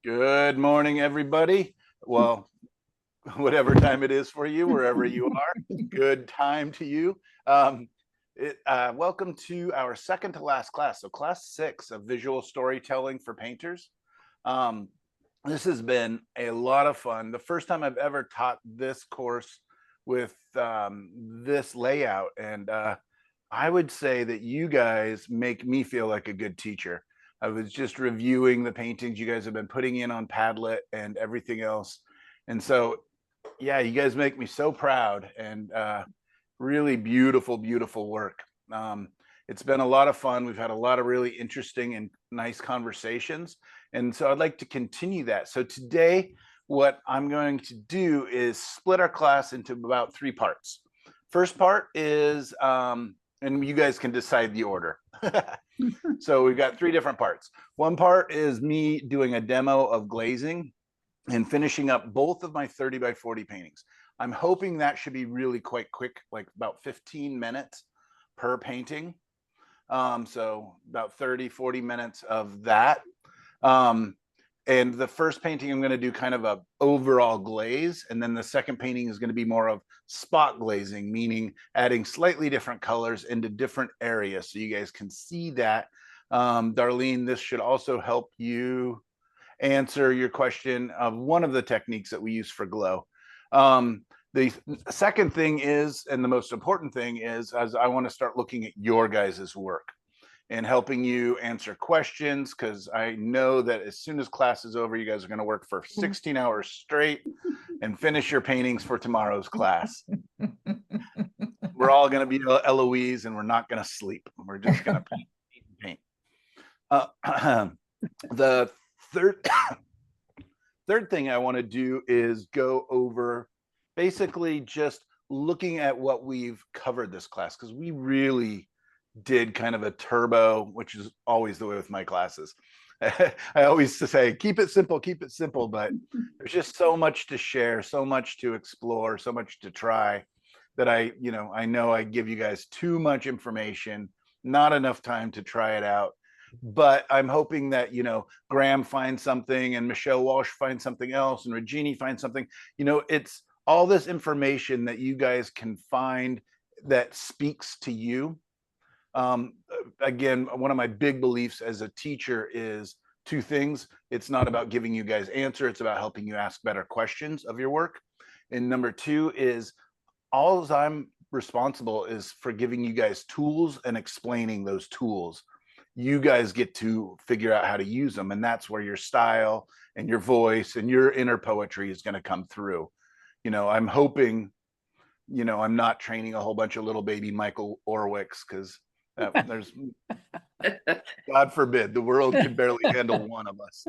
Good morning, everybody. Well, whatever time it is for you, wherever you are, good time to you. Welcome to our second to last class. So class 6 of visual storytelling for painters. Um, this has been a lot of fun. The first time I've ever taught this course with this layout. And I would say that you guys make me feel like a good teacher. I was just reviewing the paintings you guys have been putting in on Padlet and everything else. And so, yeah, you guys make me so proud and really beautiful, beautiful work. It's been a lot of fun. We've had a lot of really interesting and nice conversations. And so I'd like to continue that. So today, what I'm going to do is split our class into about 3 parts. First part is, and you guys can decide the order. So we've got 3 different parts. One part is me doing a demo of glazing and finishing up both of my 30 by 40 paintings. I'm hoping that should be really quite quick, like about 15 minutes per painting. So about 30, 40 minutes of that. And the first painting, I'm going to do kind of a overall glaze. And then the second painting is going to be more of spot glazing, meaning adding slightly different colors into different areas. So you guys can see that. Darlene, this should also help you answer your question of one of the techniques that we use for glow. The second thing is, and the most important thing is, as I want to start looking at your guys' work and helping you answer questions, because I know that as soon as class is over, you guys are going to work for 16 hours straight and finish your paintings for tomorrow's class. We're all going to be Eloise and we're not going to sleep. We're just going to paint. The third thing I want to do is go over basically just looking at what we've covered this class, because we really did kind of a turbo, which is always the way with my classes. I always say, keep it simple, but there's just so much to share, so much to explore, so much to try that I know I give you guys too much information, not enough time to try it out. But I'm hoping that, Graham finds something and Michelle Walsh finds something else and Regini finds something. It's all this information that you guys can find that speaks to you. Again, one of my big beliefs as a teacher is 2 things. It's not about giving you guys answer. It's about helping you ask better questions of your work. And number 2 is all I'm responsible is for giving you guys tools and explaining those tools. You guys get to figure out how to use them. And that's where your style and your voice and your inner poetry is going to come through. I'm hoping, I'm not training a whole bunch of little baby Michael Orwicks, because there's, God forbid, the world can barely handle one of us.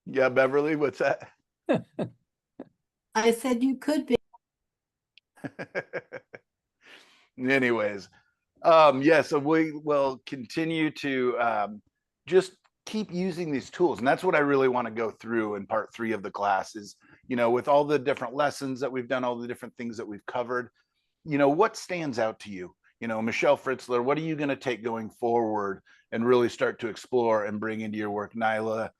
Yeah, Beverly, what's that? I said you could be. Anyways, yeah, so we will continue to just keep using these tools. And that's what I really want to go through in part 3 of the class is, with all the different lessons that we've done, all the different things that we've covered, what stands out to you? Michelle Fritzler, what are you going to take going forward and really start to explore and bring into your work? Nyla,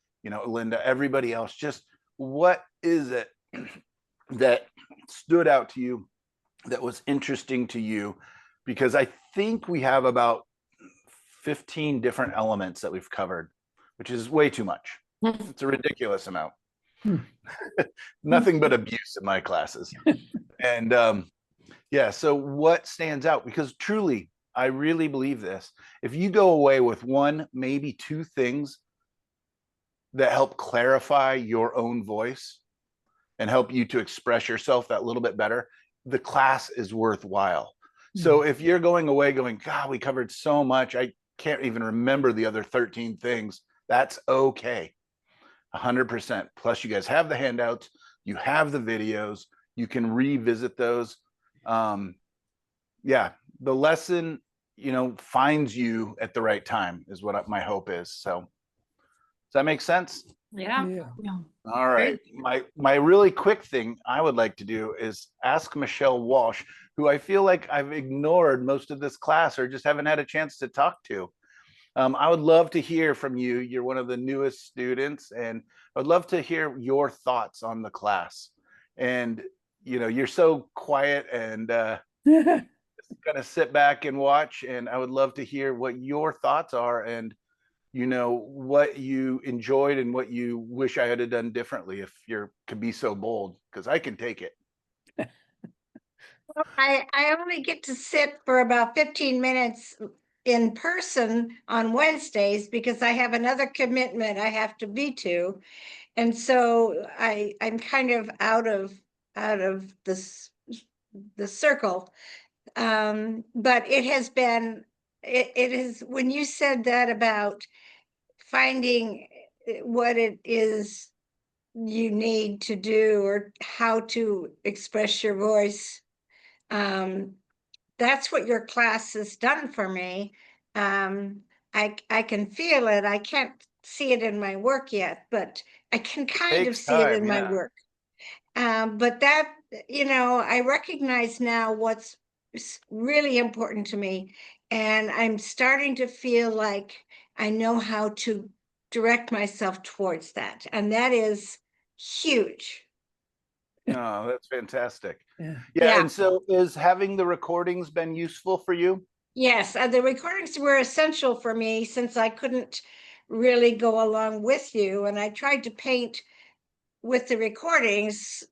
Linda, everybody else, just what is it that stood out to you, that was interesting to you? Because I think we have about 15 different elements that we've covered, which is way too much. It's a ridiculous amount. Nothing but abuse in my classes. And yeah, so what stands out? Because truly, I really believe this. If you go away with 1, maybe 2 things that help clarify your own voice and help you to express yourself that little bit better, the class is worthwhile. So if you're going away going, God, we covered so much, I can't even remember the other 13 things, that's okay. 100%. Plus, you guys have the handouts, you have the videos, you can revisit those. Yeah, the lesson, finds you at the right time is what my hope is. So does that make sense? Yeah. All right. My really quick thing I would like to do is ask Michelle Walsh, who I feel like I've ignored most of this class or just haven't had a chance to talk to. I would love to hear from you. You're one of the newest students, and I would love to hear your thoughts on the class. And you're so quiet and kind of sit back and watch. And I would love to hear what your thoughts are, and what you enjoyed and what you wish I had done differently, if you could be so bold, because I can take it. I only get to sit for about 15 minutes in person on Wednesdays because I have another commitment I have to be to. And so I'm kind of out of the circle. But it has been it is when you said that about finding what it is you need to do or how to express your voice. That's what your class has done for me. I can feel it. I can't see it in my work yet, but I can kind of Takes see it time, in my yeah. work. But that, I recognize now what's really important to me, and I'm starting to feel like I know how to direct myself towards that, and that is huge. Oh, that's fantastic. Yeah, Yeah. and so is having the recordings been useful for you? Yes, the recordings were essential for me since I couldn't really go along with you, and I tried to paint with the recordings,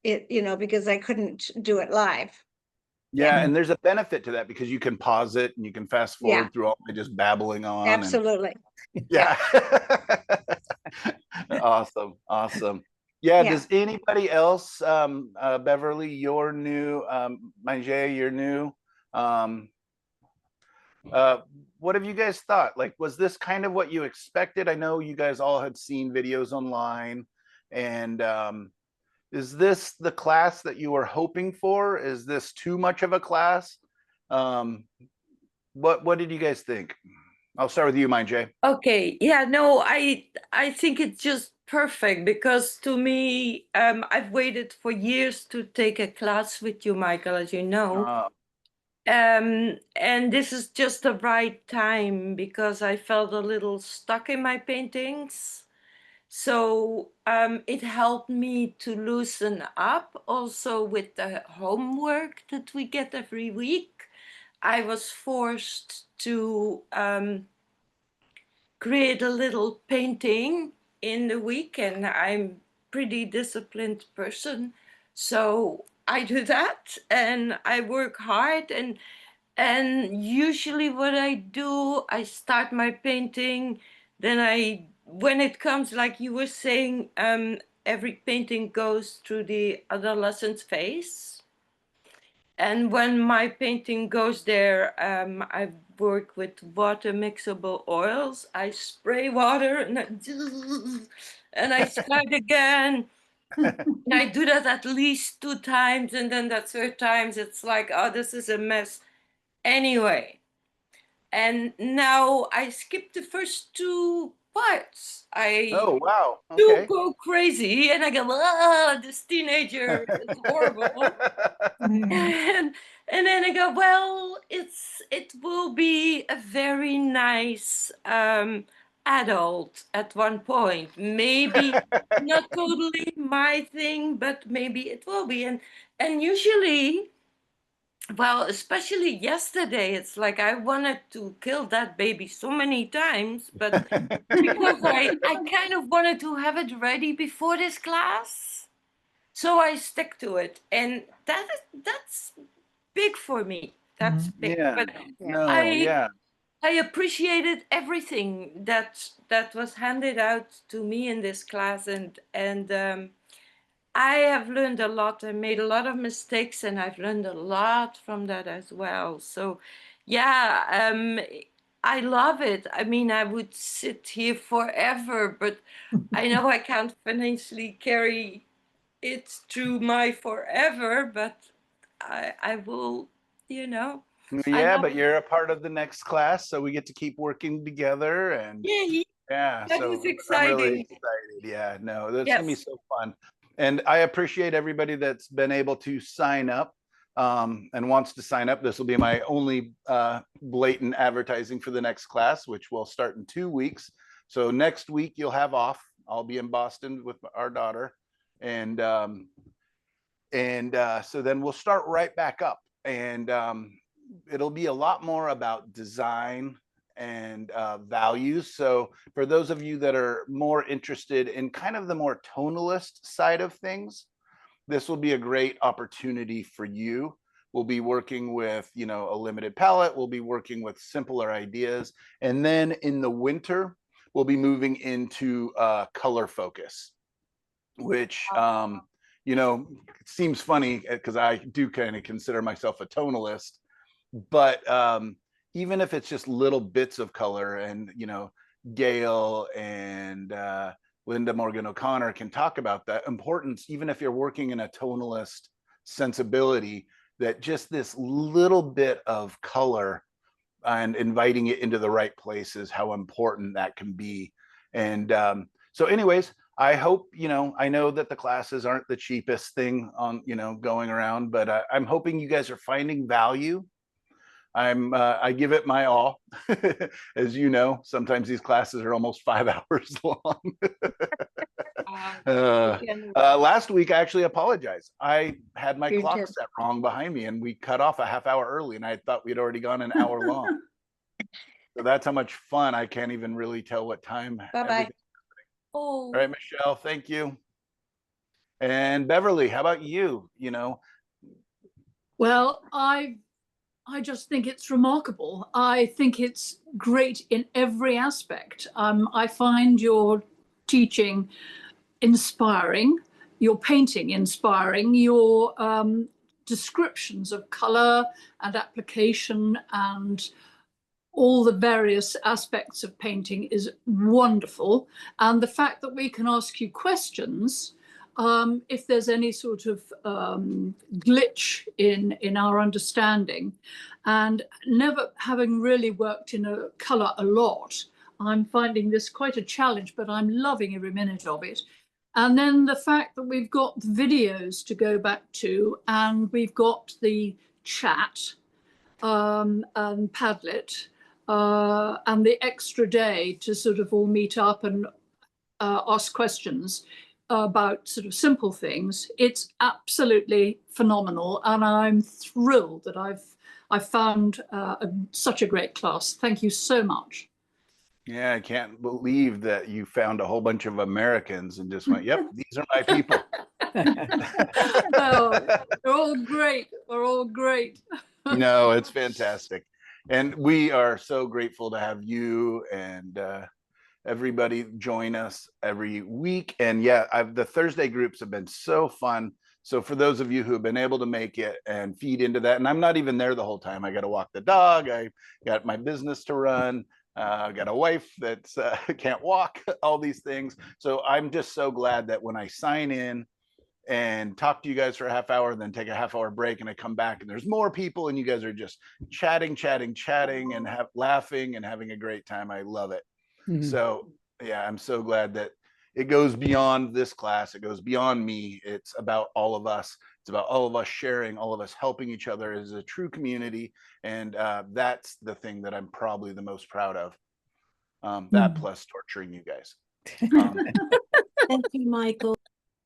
because I couldn't do it live. Yeah, Yeah, and there's a benefit to that because you can pause it and you can fast yeah, forward through all my just babbling on, and absolutely. Yeah, yeah. Awesome, awesome. Yeah, yeah. does anybody else, Beverly, you're new, Manje, you're new. Um, uh, what have you guys thought? Like, was this kind of what you expected? I know you guys all had seen videos online, and is this the class that you were hoping for? Is this too much of a class? Um, what did you guys think? I'll start with you, Manje. Okay, yeah, no, I think it's just perfect because to me, I've waited for years to take a class with you, Michael, as you know. Uh, And this is just the right time because I felt a little stuck in my paintings. So it helped me to loosen up also with the homework that we get every week. I was forced to create a little painting in the week, and I'm pretty disciplined person, so I do that and I work hard, and usually what I do, I start my painting, then I when it comes, like you were saying, every painting goes through the adolescent phase, and when my painting goes there, I work with water mixable oils. I spray water and I start again. And I do that at least 2 times, and then the third times it's like, oh, this is a mess anyway. And now I skipped the first two parts. I oh, wow. do Okay. go crazy, and I go, ah, this teenager is horrible. and and then I go, well, it will be a very nice adult at one point. Maybe not totally my thing, but maybe it will be. And usually, well, especially yesterday, it's like I wanted to kill that baby so many times, but because I kind of wanted to have it ready before this class. So I stick to it, and that's big for me. That's big. Yeah. But Yeah. No, I yeah. I appreciated everything that was handed out to me in this class, and I have learned a lot. I made a lot of mistakes, and I've learned a lot from that as well. So, yeah, I love it. I mean, I would sit here forever, but I know I can't financially carry it through my forever, but I will, you know, I Yeah, love but you're a part of the next class, so we get to keep working together. And Yay, yeah, that is so I'm really exciting. excited. Yeah, no, that's gonna be Yes. so fun. And I appreciate everybody that's been able to sign up. and wants to sign up, this will be my only blatant advertising for the next class, which will start in 2 weeks. So next week you'll have off. I'll be in Boston with our daughter, and so then we'll start right back up, and it'll be a lot more about design and values. So for those of you that are more interested in kind of the more tonalist side of things, this will be a great opportunity for you. We'll be working with, you know, a limited palette. We'll be working with simpler ideas. And then in the winter, we'll be moving into color focus, which, you know, it seems funny because I do kind of consider myself a tonalist, but even if it's just little bits of color, and, you know, Gail and Linda Morgan O'Connor can talk about that importance, even if you're working in a tonalist sensibility, that just this little bit of color and inviting it into the right places, how important that can be. And so anyways, I hope, you know, I know that the classes aren't the cheapest thing on, you know, going around, but I'm hoping you guys are finding value. I give it my all. As you know, sometimes these classes are almost 5 hours long. Last week, I actually apologized. I had my clock set wrong behind me, and we cut off a half hour early, and I thought we'd already gone an hour long. So that's how much fun. I can't even really tell what time. Bye-bye. All right, Michelle, thank you. And Beverly, how about you? You know? Well, I just think it's remarkable. I think it's great in every aspect. I find your teaching inspiring, your painting inspiring, your descriptions of color and application and all the various aspects of painting is wonderful. And the fact that we can ask you questions if there's any sort of glitch in our understanding, and never having really worked in a color a lot, I'm finding this quite a challenge, but I'm loving every minute of it. And then the fact that we've got videos to go back to, and we've got the chat and Padlet, and the extra day to sort of all meet up and ask questions about sort of simple things. It's absolutely phenomenal, and I'm thrilled that I've found such a great class. Thank you so much. Yeah, I can't believe that you found a whole bunch of Americans and just went, yep, these are my people. Oh, they're all great. They're all great. No, it's fantastic. And we are so grateful to have you and everybody join us every week. And yeah, the Thursday groups have been so fun. So for those of you who have been able to make it and feed into that, and I'm not even there the whole time. I got to walk the dog. I got my business to run. I got a wife that can't walk, all these things. So I'm just so glad that when I sign in and talk to you guys for a half hour, then take a half hour break, and I come back and there's more people, and you guys are just chatting and laughing and having a great time. I love it. Mm-hmm. So yeah, I'm so glad that it goes beyond this class. It goes beyond me. It's about all of us. It's about all of us sharing, all of us helping each other as a true community. And that's the thing that I'm probably the most proud of. That plus torturing you guys. Thank you, Michael.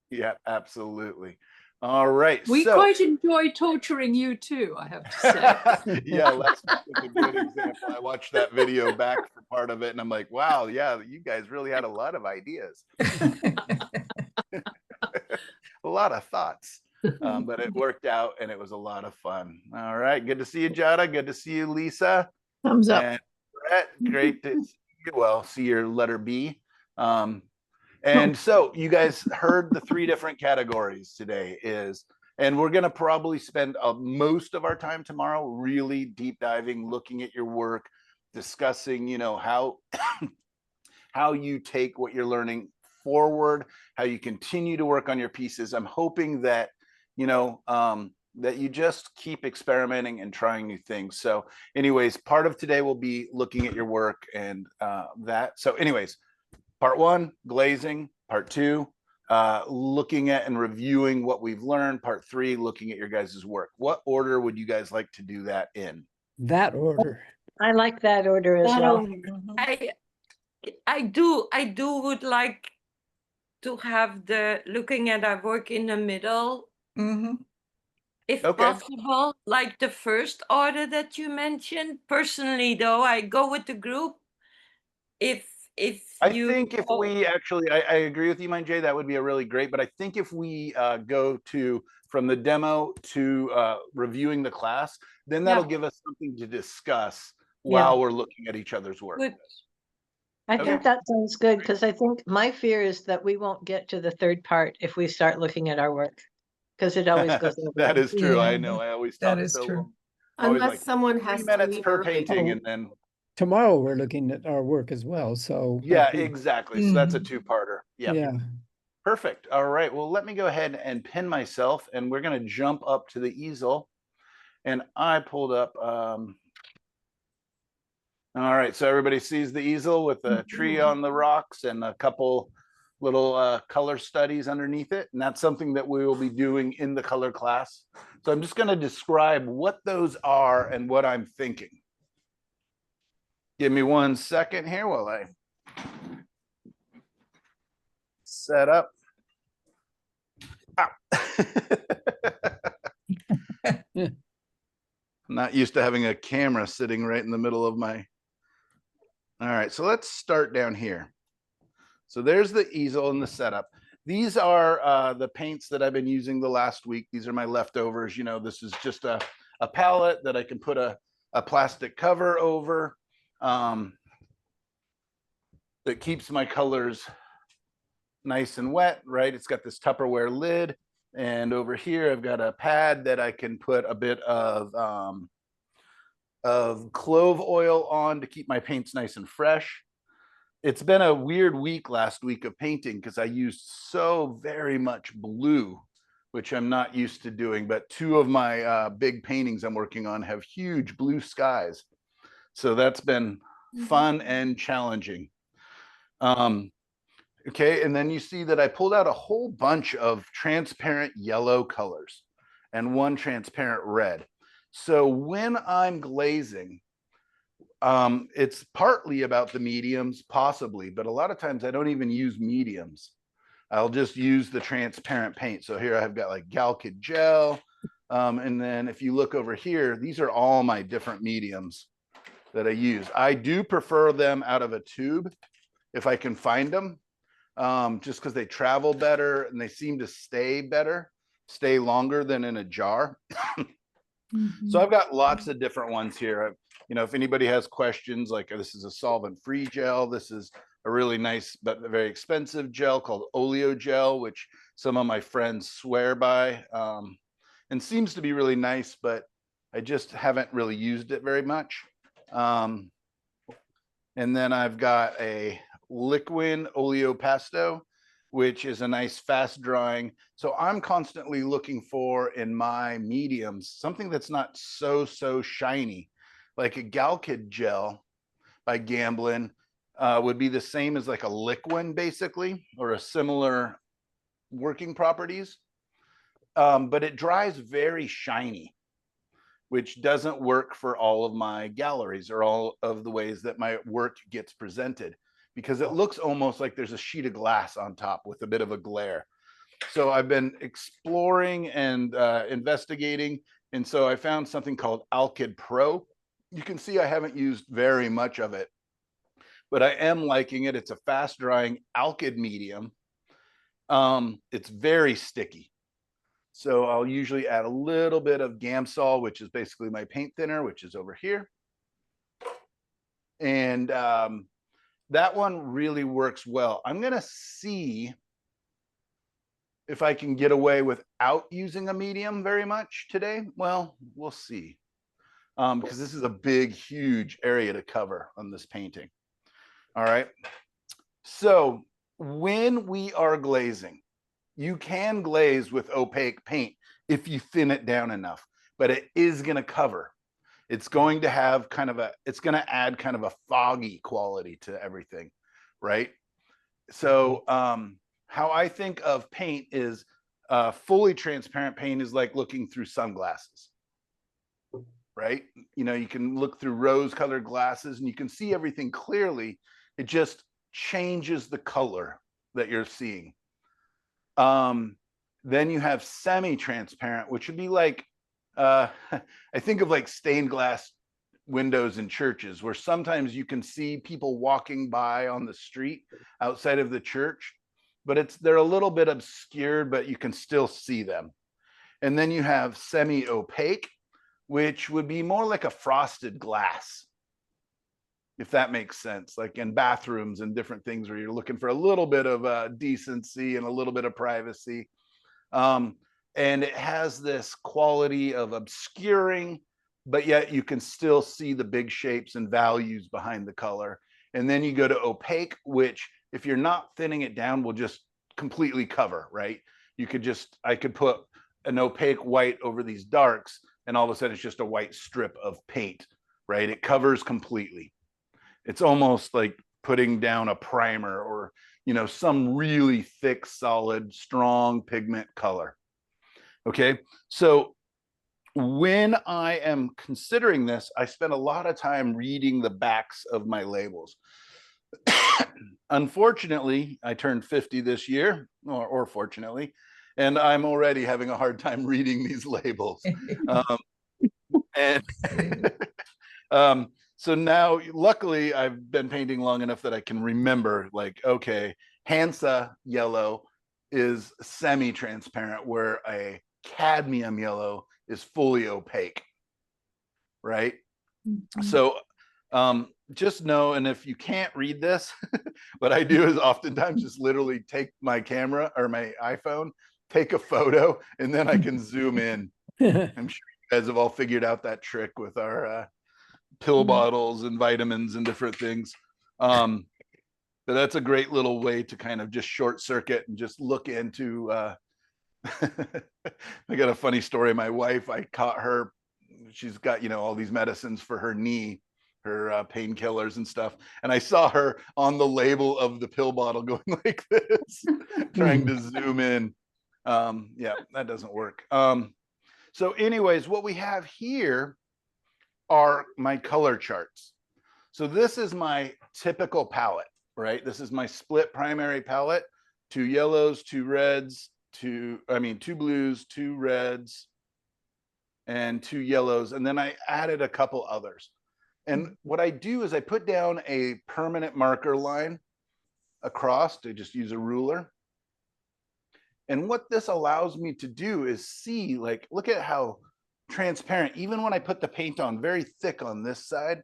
Yeah, absolutely. All right. We quite enjoy torturing you too, I have to say. Yeah, last week was a good example. I watched that video back for part of it, and I'm like, wow, yeah, you guys really had a lot of ideas. A lot of thoughts. But it worked out, and it was a lot of fun. All right. Good to see you, Jada. Good to see you, Lisa. Thumbs up. And Brett, great to see you. Well, see your letter B. And so you guys heard the 3 different categories today and we're going to probably spend most of our time tomorrow really deep diving, looking at your work, discussing, you know, how you take what you're learning forward, how you continue to work on your pieces. I'm hoping that, you know, that you just keep experimenting and trying new things. So anyways, part of today will be looking at your work and that. So anyways, part 1, glazing. Part 2, looking at and reviewing what we've learned. Part 3, looking at your guys' work. What order would you guys like to do that in? That order. I like that order as That well. order. Mhm. I would like to have the looking at our work in the middle, if Okay. possible, like the first order that you mentioned. Personally, though, I go with the group. If I you think if we actually, I agree with you, Mind Jay, that would be a really great, but I think if we go to from the demo to reviewing the class, then that'll Yeah. give us something to discuss Yeah. while we're looking at each other's work. Good. I Okay. think that sounds good because I think my fear is that we won't get to the third part if we start looking at our work. Because it always goes over. That is true. I Yeah, know. I always that talk is so true. long. Always Unless like someone 3 has to minutes leave per early. painting, Oh. and then Tomorrow we're looking at our work as well. So yeah, that'd be- exactly. So that's a Mhm. 2-parter. Yeah. yeah. Perfect. All right. Well, let me go ahead and pin myself, and we're going to jump up to the easel. And I pulled up. All right. So everybody sees the easel with a tree on the rocks and a couple little color studies underneath it. And that's something that we will be doing in the color class. So I'm just going to describe what those are and what I'm thinking. Give me 1 second here while I set up. Ah. I'm not used to having a camera sitting right in the middle of my. All right, so let's start down here. So there's the easel and the setup. These are the paints that I've been using the last week. These are my leftovers. You know, this is just a palette that I can put a plastic cover over that keeps my colors nice and wet, right? It's got this Tupperware lid. And over here, I've got a pad that I can put a bit of clove oil on to keep my paints nice and fresh. It's been a weird week last week of painting because I used so very much blue, which I'm not used to doing. But 2 of my big paintings I'm working on have huge blue skies. So that's been fun and challenging. Okay, and then you see that I pulled out a whole bunch of transparent yellow colors and 1 transparent red. So when I'm glazing, it's partly about the mediums, possibly, but a lot of times I don't even use mediums. I'll just use the transparent paint. So here I've got like Galkid gel. And then if you look over here, these are all my different mediums that I use. I do prefer them out of a tube if I can find them. Just because they travel better and they seem to stay longer than in a jar. So I've got lots of different ones here. You know, if anybody has questions, like this is a solvent-free gel. This is a really nice but very expensive gel called Oleo gel, which some of my friends swear by, and seems to be really nice, but I just haven't really used it very much. And then I've got a Liquid Oleo Pasto, which is a nice fast drying. So I'm constantly looking for in my mediums something that's not so shiny, like a Galkid gel by Gamblin would be the same as like a Liquid basically, or a similar working properties, but it dries very shiny, which doesn't work for all of my galleries or all of the ways that my work gets presented, because it looks almost like there's a sheet of glass on top with a bit of a glare. So I've been exploring and investigating. And so I found something called Alkyd Pro. You can see I haven't used very much of it, but I am liking it. It's a fast drying Alkyd medium. It's very sticky. So I'll usually add a little bit of Gamsol, which is basically my paint thinner, which is over here. And that one really works well. I'm going to see if I can get away without using a medium very much today. Well, we'll see. Because this is a big, huge area to cover on this painting. All right. So when we are glazing, you can glaze with opaque paint if you thin it down enough, but it is going to cover. It's going to have it's going to add kind of a foggy quality to everything, right? So how I think of paint is fully transparent paint is like looking through sunglasses, right? You know, you can look through rose colored glasses and you can see everything clearly. It just changes the color that you're seeing. Then you have semi-transparent, which would be like, I think of like stained glass windows in churches, where sometimes you can see people walking by on the street outside of the church, but they're a little bit obscured, but you can still see them. And then you have semi-opaque, which would be more like a frosted glass, if that makes sense, like in bathrooms and different things where you're looking for a little bit of decency and a little bit of privacy. And it has this quality of obscuring, but yet you can still see the big shapes and values behind the color. And then you go to opaque, which if you're not thinning it down, will just completely cover, right? You could just, I could put an opaque white over these darks and all of a sudden it's just a white strip of paint, right? It covers completely. It's almost like putting down a primer or, you know, some really thick, solid, strong pigment color. Okay, so when I am considering this, I spend a lot of time reading the backs of my labels. Unfortunately, I turned 50 this year, or fortunately, and I'm already having a hard time reading these labels. So now, luckily, I've been painting long enough that I can remember, like, okay, Hansa yellow is semi-transparent, where a cadmium yellow is fully opaque, right? So just know, and if you can't read this, what I do is oftentimes just literally take my camera or my iPhone, take a photo, and then I can zoom in. I'm sure you guys have all figured out that trick with our pill bottles and vitamins and different things. But that's a great little way to kind of just short circuit and just look into I got a funny story. My wife, I caught her, she's got, you know, all these medicines for her knee, her painkillers and stuff. And I saw her on the label of the pill bottle going like this, trying to zoom in. Yeah, that doesn't work. So anyways, what we have here are my color charts. So this is my typical palette, right? This is my split primary palette, 2 yellows, 2 reds, 2 blues, 2 reds, and 2 yellows. And then I added a couple others. And what I do is I put down a permanent marker line across to just use a ruler. And what this allows me to do is see, like, look at how transparent, even when I put the paint on very thick on this side,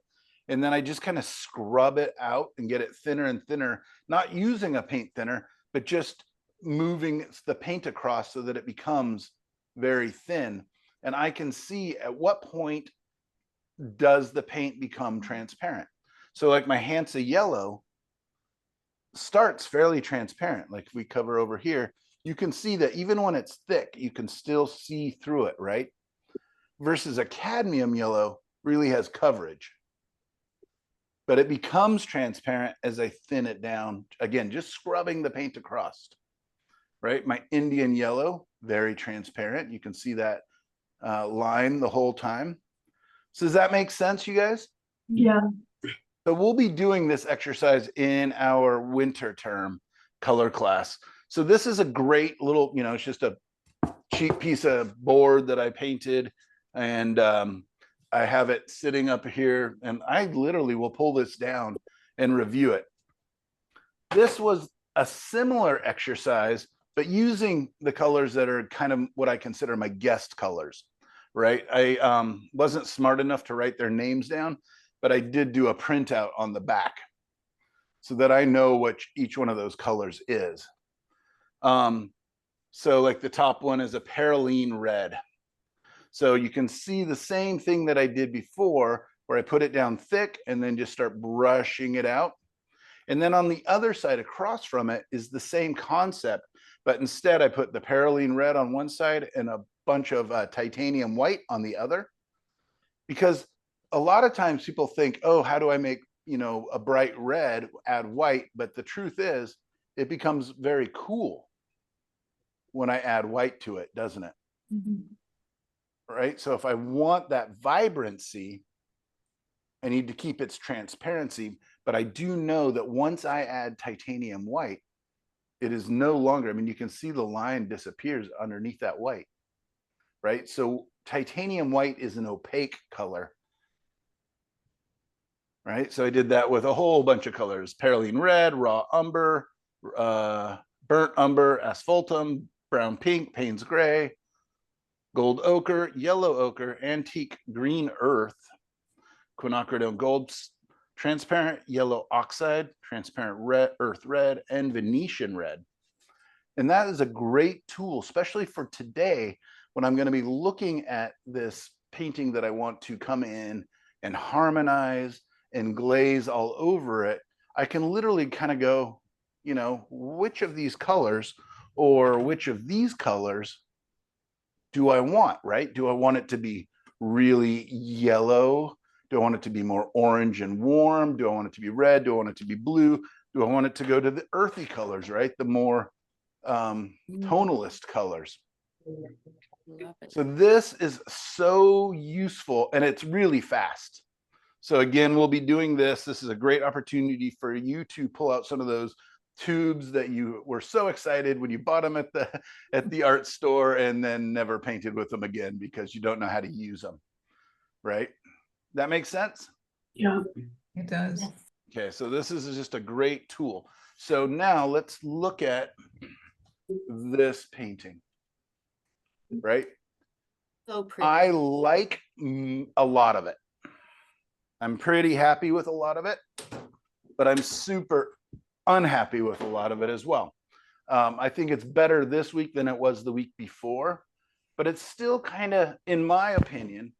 and then I just kind of scrub it out and get it thinner and thinner, not using a paint thinner, but just moving the paint across so that it becomes very thin. And I can see at what point does the paint become transparent. So like my Hansa yellow starts fairly transparent. Like if we cover over here, you can see that even when it's thick, you can still see through it, right? Versus a cadmium yellow really has coverage. But it becomes transparent as I thin it down. Again, just scrubbing the paint across, right? My Indian yellow, very transparent. You can see that line the whole time. So does that make sense, you guys? Yeah. So we'll be doing this exercise in our winter term color class. So this is a great little, you know, it's just a cheap piece of board that I painted, and I have it sitting up here, and I literally will pull this down and review it. This was a similar exercise, but using the colors that are kind of what I consider my guest colors, right? I wasn't smart enough to write their names down, but I did do a printout on the back so that I know what each one of those colors is. So like the top one is a perylene red. So you can see the same thing that I did before, where I put it down thick and then just start brushing it out. And then on the other side across from it is the same concept, but instead I put the perylene red on one side and a bunch of titanium white on the other. Because a lot of times people think, oh, how do I make, you know, a bright red, add white? But the truth is it becomes very cool when I add white to it, doesn't it? Right? So if I want that vibrancy, I need to keep its transparency, but I do know that once I add titanium white, it is no longer, I mean, you can see the line disappears underneath that white, right? So titanium white is an opaque color, right? So I did that with a whole bunch of colors: perylene red, raw umber, burnt umber, asphaltum, brown pink, Payne's gray, gold ochre, yellow ochre, antique green earth, quinacridone gold, transparent yellow oxide, transparent red, earth red, and Venetian red. And that is a great tool, especially for today, when I'm going to be looking at this painting that I want to come in and harmonize and glaze all over it. I can literally kind of go, you know, which of these colors or which of these colors do I want, right? Do I want it to be really yellow? Do I want it to be more orange and warm? Do I want it to be red? Do I want it to be blue? Do I want it to go to the earthy colors, right? The more tonalist colors. Love it. So this is so useful, and it's really fast. So again, we'll be doing this. This is a great opportunity for you to pull out some of those tubes that you were so excited when you bought them at the art store and then never painted with them again because you don't know how to use them, right? That makes sense? Yeah. It does. Okay, so this is just a great tool. So now let's look at this painting, right? So pretty. I like a lot of it. I'm pretty happy with a lot of it, but I'm super unhappy with a lot of it as well. I think it's better this week than it was the week before, but it's still kind of, in my opinion,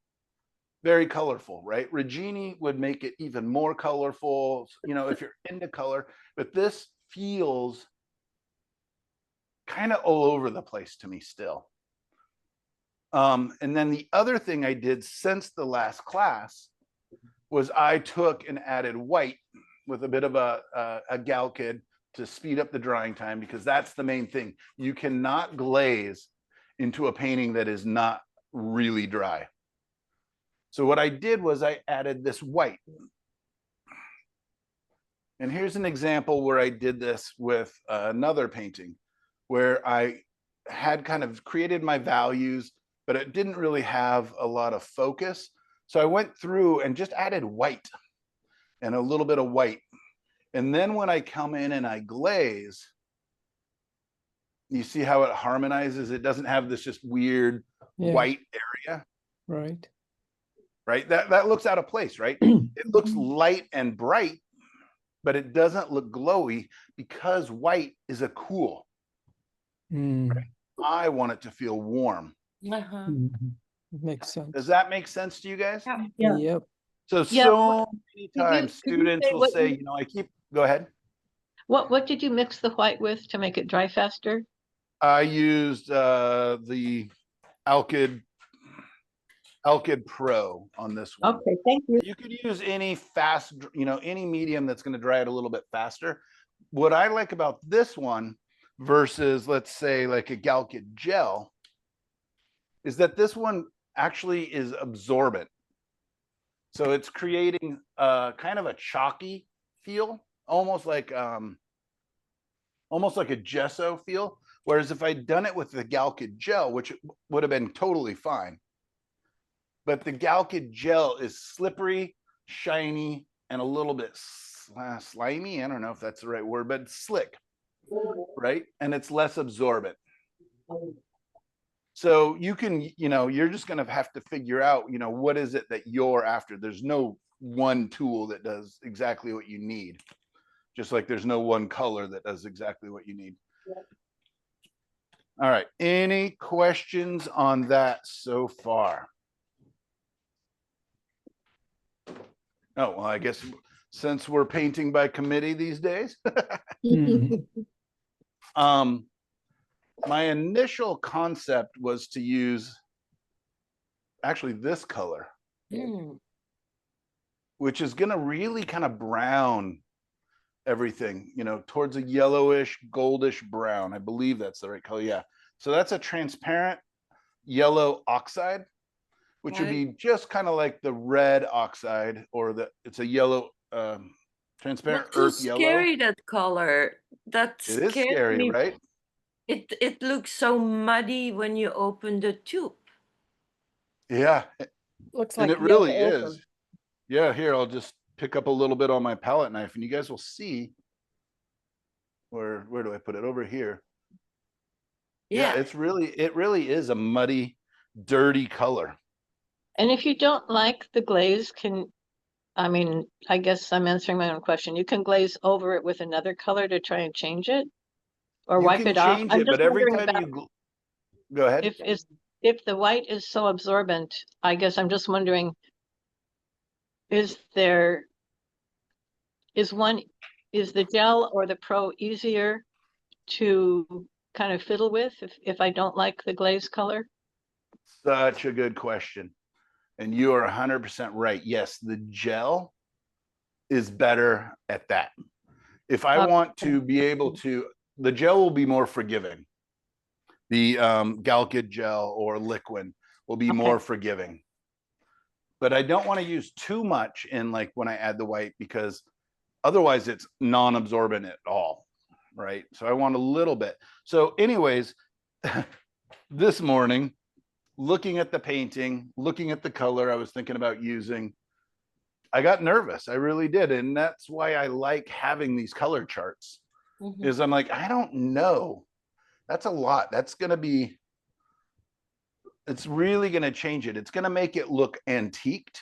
very colorful, right? Regini would make it even more colorful, you know, if you're into color, but this feels kind of all over the place to me still. And then the other thing I did since the last class was I took and added white with a bit of a Galkid to speed up the drying time, because that's the main thing. You cannot glaze into a painting that is not really dry. So what I did was I added this white. And here's an example where I did this with another painting where I had kind of created my values, but it didn't really have a lot of focus. So I went through and just added white and a little bit of white. And then when I come in and I glaze, you see how it harmonizes? It doesn't have this just weird white area. Right. Right? That looks out of place, right? It looks light and bright, but it doesn't look glowy because white is a cool. Right? I want it to feel warm. Makes sense. Does that make sense to you guys? Yeah. Yep. So many times could you students say will what say, you- you know, go ahead. What did you mix the white with to make it dry faster? I used the Alkyd Pro on this one. Okay, thank you. You could use any fast, you know, any medium that's going to dry it a little bit faster. What I like about this one versus, let's say, like a Galkyd gel is that this one actually is absorbent. So it's creating kind of a chalky feel, almost like a gesso feel. Whereas if I'd done it with the Galkyd gel, which would have been totally fine, but the Galkyd gel is slippery, shiny, and a little bit slimy. I don't know if that's the right word, but it's slick, right? And it's less absorbent. So you can, you know, you're just going to have to figure out, you know, what is it that you're after. There's no one tool that does exactly what you need. Just like there's no one color that does exactly what you need. All right. Any questions on that so far? Oh, well, I guess since we're painting by committee these days, my initial concept was to use actually this color, which is going to really kind of brown everything, you know, towards a yellowish, goldish brown. I believe that's the right color. Yeah. So that's a transparent yellow oxide, which would be just kind of like the red oxide, or it's a yellow, transparent Not too earth yellow. scary, that color. That It is scared scary, me. right? It looks so muddy when you open the tube. Yeah. Looks And like it really yellow ochre. is. Yeah, here, I'll just pick up a little bit on my palette knife and you guys will see where do I put it? Over here. Yeah, Yeah. it really is a muddy, dirty color. And if you don't like the glaze, I mean, I guess I'm answering my own question. You can glaze over it with another color to try and change it or You wipe can it off. change I'm it, just but every wondering time about you go ahead. if the white is so absorbent, I guess I'm just wondering, is the gel or the pro easier to kind of fiddle with if I don't like the glaze color? Such a good question. And you are 100% right. Yes, the gel is better at that. If I want to be able to, the gel will be more forgiving. The Galkid gel or liquid will be more forgiving. But I don't want to use too much in like when I add the white, because otherwise it's non-absorbent at all, right? So I want a little bit. So anyways, this morning, looking at the painting, looking at the color I was thinking about using, I got nervous. I really did. And that's why I like having these color charts. Is I'm like, I don't know. That's a lot. That's going to be, it's really going to change it. It's going to make it look antiqued,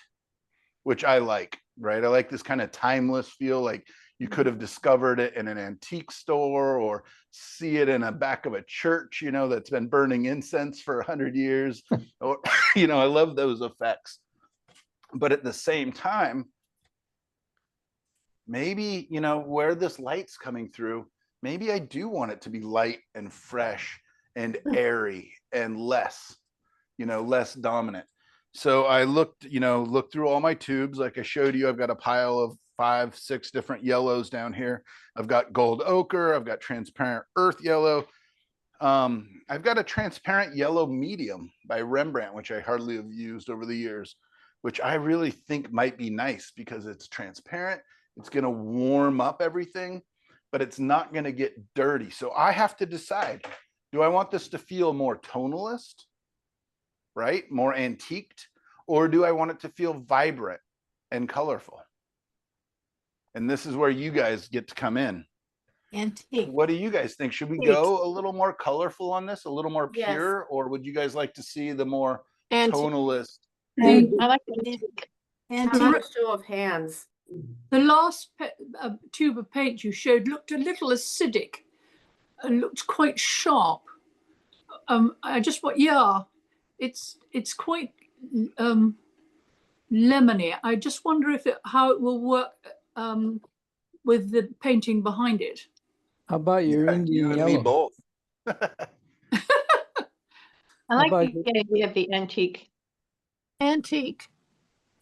which I like, right? I like this kind of timeless feel, like you could have discovered it in an antique store or see it in a back of a church, you know, that's been burning incense for 100 years. Or, you know, I love those effects. But at the same time, maybe, you know, where this light's coming through, maybe I do want it to be light and fresh and airy and less, you know, less dominant. So I looked through all my tubes. Like I showed you, I've got a pile of 5, 6 different yellows down here. I've got gold ochre. I've got transparent earth yellow. I've got a transparent yellow medium by Rembrandt, which I hardly have used over the years, which I really think might be nice because it's transparent. It's going to warm up everything, but it's not going to get dirty. So I have to decide, do I want this to feel more tonalist, right? More antiqued, or do I want it to feel vibrant and colorful? And this is where you guys get to come in. Antique. What do you guys think? Should we go a little more colorful on this, a little more Yes. pure, or would you guys like to see the more Antique. tonalist? I like antique. Antique. Show of hands. The last tube of paint you showed looked a little acidic and looked quite sharp. I just it's quite lemony. I just wonder how it will work with the painting behind it. How about your Yeah, Indian you and yellow? me both. I like about the idea of the antique. Antique.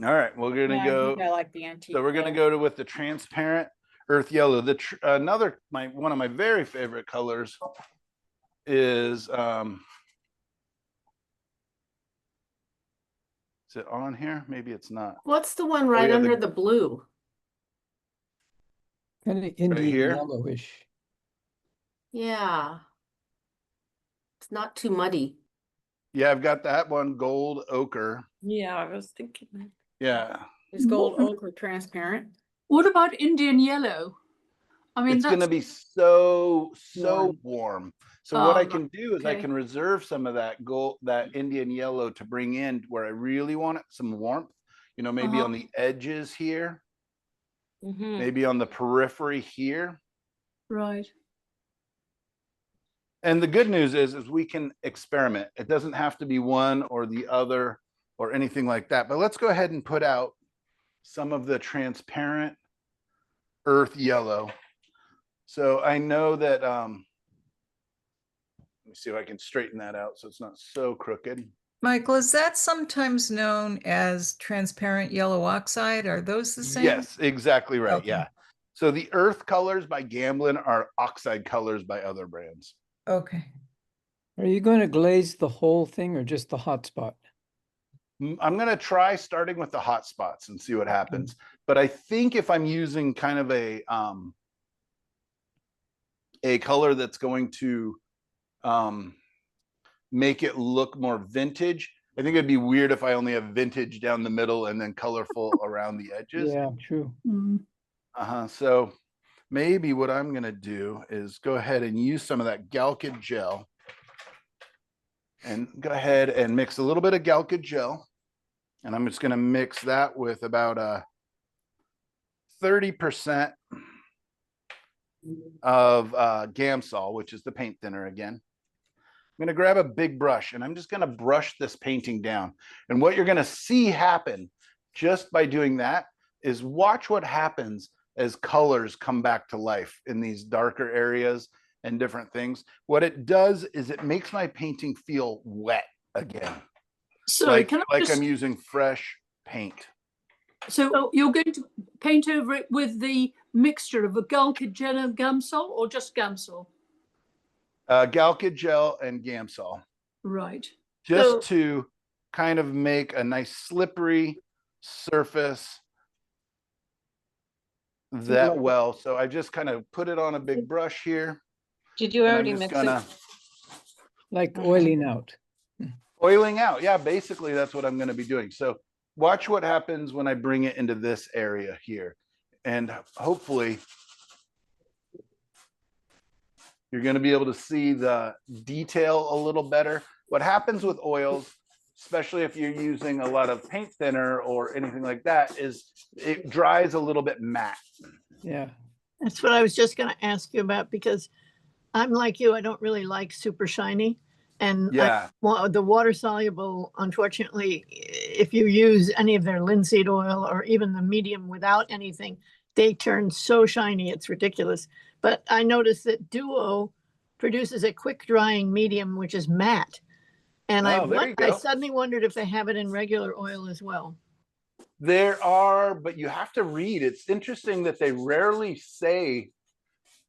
All right, we're gonna go. I like the antique. So we're gonna go with the transparent earth yellow. One of my very favorite colors is it on here? Maybe it's not. What's the one right yeah, under the blue? Kind of Indian here? yellowish. Yeah. It's not too muddy. Yeah, I've got that one, gold ochre. Yeah, I was thinking that. Yeah, Is gold ochre transparent? What about Indian yellow? I mean, it's gonna be so warm. So what I can do is I okay. can reserve some of that Indian yellow to bring in where I really want it, some warmth, you know, maybe on the edges here, maybe on the periphery here. Right. And the good news is we can experiment. It doesn't have to be one or the other or anything like that. But let's go ahead and put out some of the transparent earth yellow. So I know that, let me see if I can straighten that out so it's not so crooked. Michael, is that sometimes known as transparent yellow oxide? Are those the same? Yes, exactly right. Okay. Yeah. So the earth colors by Gamblin are oxide colors by other brands. Okay. Are you going to glaze the whole thing or just the hot spot? I'm going to try starting with the hot spots and see what happens. But I think if I'm using kind of a color that's going to make it look more vintage, I think it'd be weird if I only have vintage down the middle and then colorful around the edges. Yeah, true. So maybe what I'm going to do is go ahead and use some of that Galkid gel and go ahead and mix a little bit of Galkid gel. And I'm just going to mix that with about 30% of Gamsol, which is the paint thinner again. I'm going to grab a big brush and I'm just going to brush this painting down. And what you're going to see happen just by doing that is watch what happens as colors come back to life in these darker areas and different things. What it does is it makes my painting feel wet again. So like can I just, I'm using fresh paint. so you're going to paint over it with the mixture of a Galkid gel and Gamsol, or just Gamsol? Galkid gel and Gamsol, Right. just to kind of make a nice slippery surface that well. So I just kind of put it on a big brush here. Did you and I'm already just mix gonna it? Like oiling out. oiling out. Yeah, basically that's what I'm going to be doing. So watch what happens when I bring it into this area here. And hopefully you're going to be able to see the detail a little better. What happens with oils, especially if you're using a lot of paint thinner or anything like that, is it dries a little bit matte. Yeah. That's what I was just going to ask you about, because I'm like you, I don't really like super shiny. And Yeah. the water soluble, unfortunately, if you use any of their linseed oil or even the medium without anything, they turn so shiny, it's ridiculous. But I noticed that Duo produces a quick drying medium, which is matte. And Oh, there you I go. suddenly wondered if they have it in regular oil as well. There are, but you have to read. It's interesting that they rarely say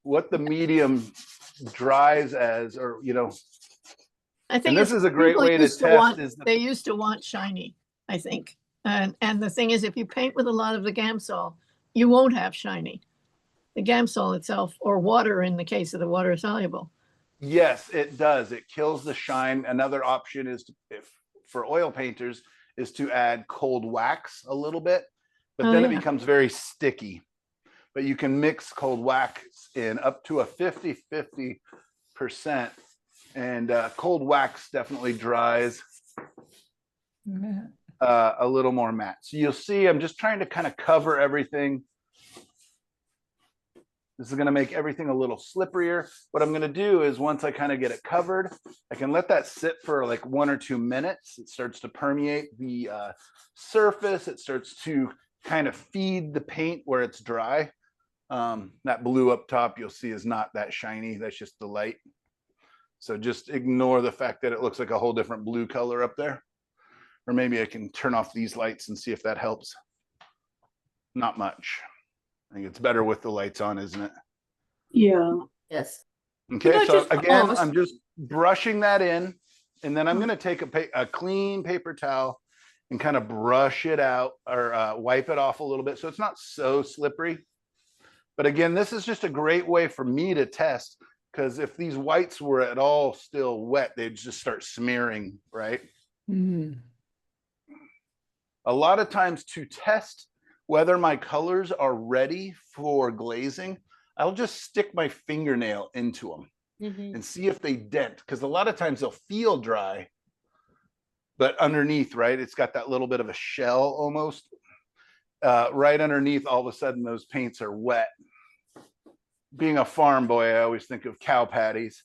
what the medium dries as, or, you know. I think And this is a great way to test. They used to want shiny, I think. And the thing is, if you paint with a lot of the Gamsol, you won't have shiny. The Gamsol itself, or water in the case of the water soluble. Yes, it does. It kills the shine. Another option is for oil painters is to add cold wax a little bit, but then it becomes very sticky. But you can mix cold wax in up to a 50-50%. And cold wax definitely dries a little more matte. So you'll see, I'm just trying to kind of cover everything. This is going to make everything a little slipperier. What I'm going to do is once I kind of get it covered, I can let that sit for like 1 or 2 minutes. It starts to permeate the surface. It starts to kind of feed the paint where it's dry. That blue up top you'll see is not that shiny. That's just the light. So just ignore the fact that it looks like a whole different blue color up there. Or maybe I can turn off these lights and see if that helps. Not much. I think it's better with the lights on, isn't it? Yeah. Yes. Okay, so again, I'm just brushing that in, and then I'm going to take a clean paper towel and kind of brush it out, or wipe it off a little bit so it's not so slippery. But again, this is just a great way for me to test, because if these whites were at all still wet, they'd just start smearing, right? A lot of times to test whether my colors are ready for glazing, I'll just stick my fingernail into them and see if they dent, because a lot of times they'll feel dry, but underneath, right, it's got that little bit of a shell almost. Right underneath, all of a sudden those paints are wet. Being a farm boy, I always think of cow patties.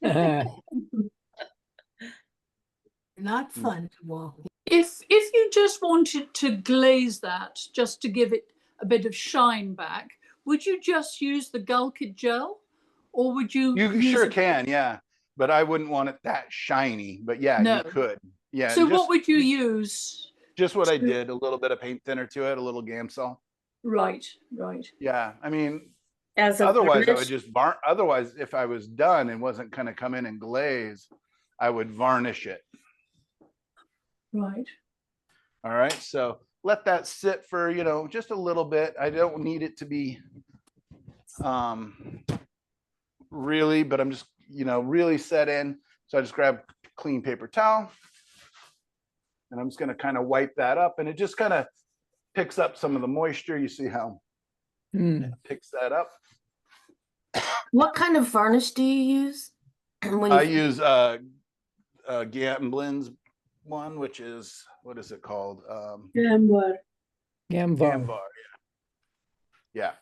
Not fun. Well, If you just wanted to glaze that, just to give it a bit of shine back, would you just use the Galkid gel, or would you? You use sure can, yeah. But I wouldn't want it that shiny. But yeah, No. you could. Yeah. So what would you use? Just what I did, a little bit of paint thinner to it, a little Gamsol. Right, right. Yeah, I mean, As a otherwise I would varnish? just otherwise, if I was done and wasn't gonna come in and glaze, I would varnish it. Right. All right, so let that sit for, you know, just a little bit. I don't need it to be really, but I'm just, you know, really set in. So I just grab clean paper towel and I'm just going to kind of wipe that up, and it just kind of picks up some of the moisture. You see how Hmm. it picks that up. What kind of varnish do you use? When I you use Gamblin's one, which is, what is it called? Gambar. Gamvar. Gamvar. Yeah.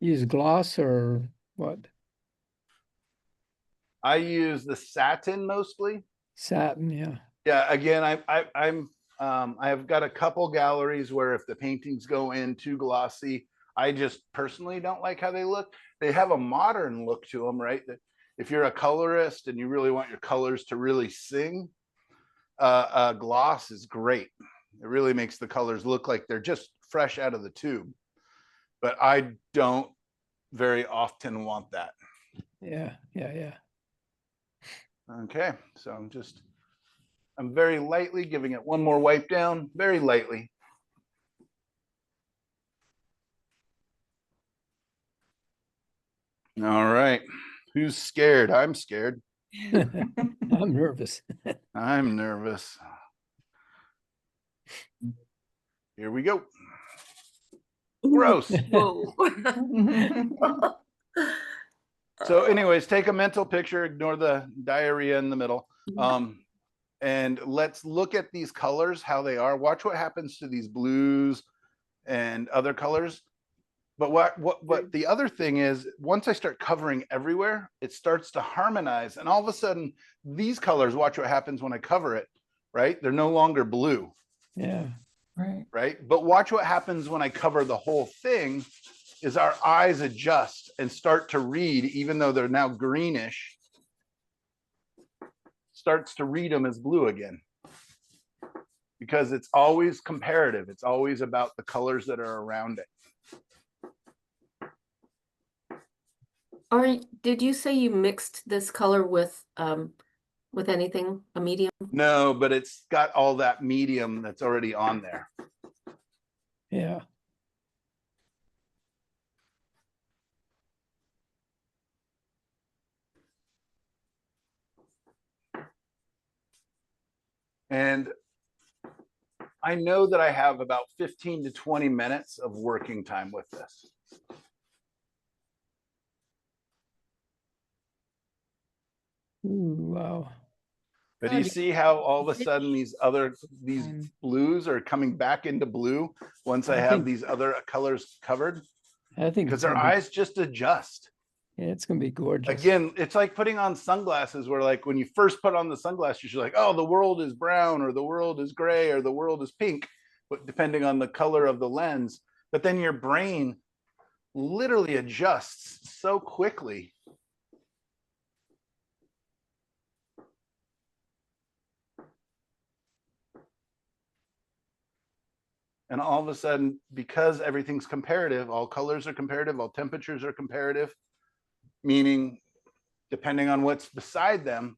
Use gloss or what? I use the satin mostly. Satin, yeah. Yeah, again, I've got a couple galleries where if the paintings go in too glossy, I just personally don't like how they look. They have a modern look to them, right? That if you're a colorist and you really want your colors to really sing, gloss is great. It really makes the colors look like they're just fresh out of the tube. But I don't very often want that. Yeah, yeah, yeah. Okay, so I'm very lightly giving it one more wipe down, very lightly. All right, who's scared? I'm scared. I'm nervous. I'm nervous. Here we go. Gross. Whoa. So anyways, take a mental picture, ignore the diarrhea in the middle. And let's look at these colors, how they are. Watch what happens to these blues and other colors. But what the other thing is, once I start covering everywhere, it starts to harmonize. And all of a sudden, these colors, watch what happens when I cover it, right? They're no longer blue. Yeah. Right? But watch what happens when I cover the whole thing, is our eyes adjust and start to read, even though they're now greenish, starts to read them as blue again. Because it's always comparative. It's always about the colors that are around it. did you say you mixed this color with anything, a medium? No, but it's got all that medium that's already on there. Yeah. And I know that I have about 15 to 20 minutes of working time with this. Ooh, wow. But do you see how all of a sudden these blues are coming back into blue once I have these other colors covered? I think Because their eyes just adjust. yeah, it's gonna be gorgeous. Again, it's like putting on sunglasses where, like, when you first put on the sunglasses, you're like, oh, the world is brown or the world is gray or the world is pink, but depending on the color of the lens. But then your brain literally adjusts so quickly. And all of a sudden, because everything's comparative, all colors are comparative, all temperatures are comparative, meaning depending on what's beside them.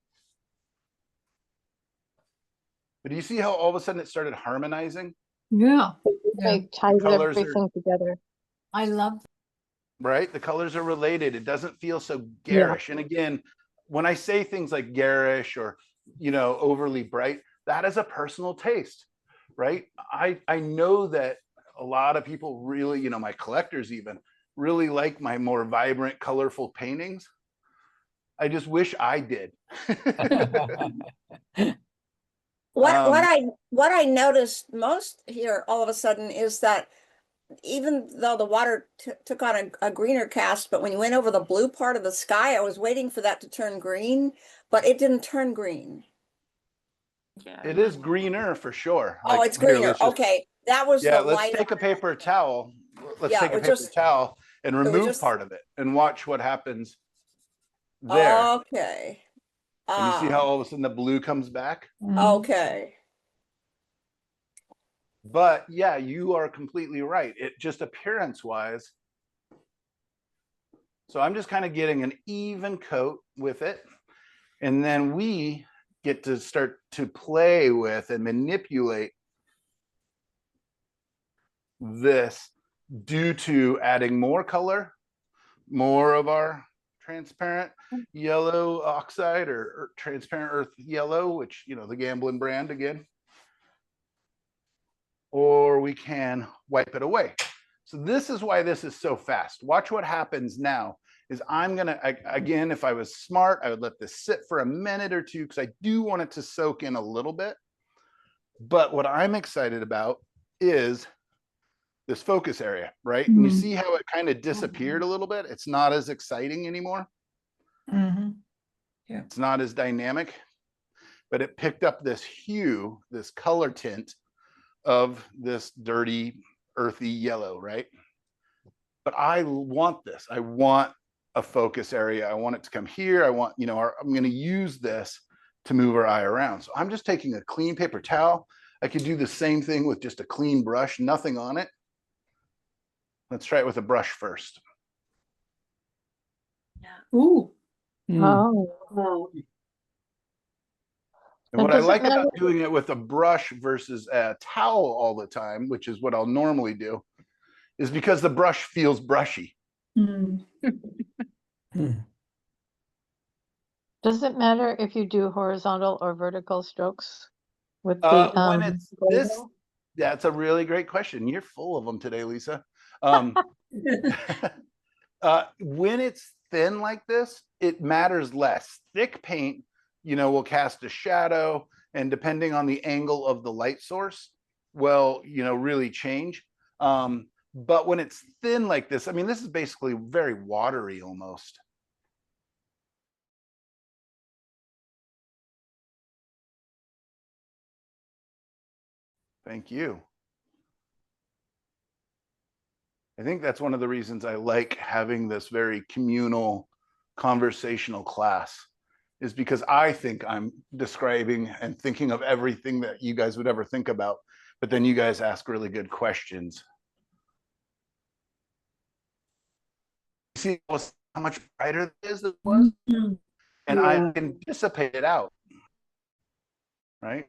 But do you see how all of a sudden it started harmonizing? Yeah. Like ties colors are- everything together. I love Right? The colors are related. It doesn't feel so garish. And again, when I say things like garish or, you know, overly bright, that is a personal taste, right? I know that a lot of people really, you know, my collectors even really like my more vibrant, colorful paintings. I just wish I did. What I noticed most here all of a sudden is that even though the water took on a greener cast, but when you went over the blue part of the sky, I was waiting for that to turn green, but it didn't turn green. Yeah, It is greener for sure. Oh, Like, it's here, greener. let's just- Okay, that was Yeah, the let's light. take a paper towel. Let's Yeah, take a it paper just- towel and was remove just- part of it and watch what happens there. Okay. And you see how all of a sudden the blue comes back? Okay. But yeah, you are completely right. It just appearance wise. So I'm just kind of getting an even coat with it. And then we get to start to play with and manipulate this due to adding more color, more of our transparent yellow oxide or transparent earth yellow, which, you know, the Gamblin brand again. Or we can wipe it away. So this is why this is so fast. Watch what happens now is I'm gonna, again, if I was smart, I would let this sit for a minute or two because I do want it to soak in a little bit. But what I'm excited about is this focus area, right? And you see how it kind of disappeared a little bit? It's not as exciting anymore. Mhm. It's not as dynamic, but it picked up this hue, this color tint of this dirty, earthy yellow, right? But I want this. I want a focus area. I want it to come here. I want, you know, I'm going to use this to move our eye around. So I'm just taking a clean paper towel. I could do the same thing with just a clean brush, nothing on it. Let's try it with a brush first. Ooh. Oh. And And what I does it like matter? about doing it with a brush versus a towel all the time, which is what I'll normally do, is because the brush feels brushy. Mm. Does it matter if you do horizontal or vertical strokes with the When it's this, glazing? that's a really great question. You're full of them today, Lisa. When it's thin like this, it matters less. Thick paint, you know, will cast a shadow, and depending on the angle of the light source, will, you know, really change. But when it's thin like this, I mean, this is basically very watery almost. Thank you. I think that's one of the reasons I like having this very communal, conversational class, is because I think I'm describing and thinking of everything that you guys would ever think about, but then you guys ask really good questions. See how much brighter this was? And I can dissipate it out, right?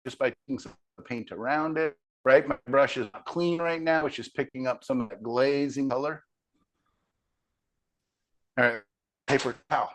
Just by taking some paint around it, right? My brush is not clean right now. It's just picking up some of that glazing color. All right, paper towel.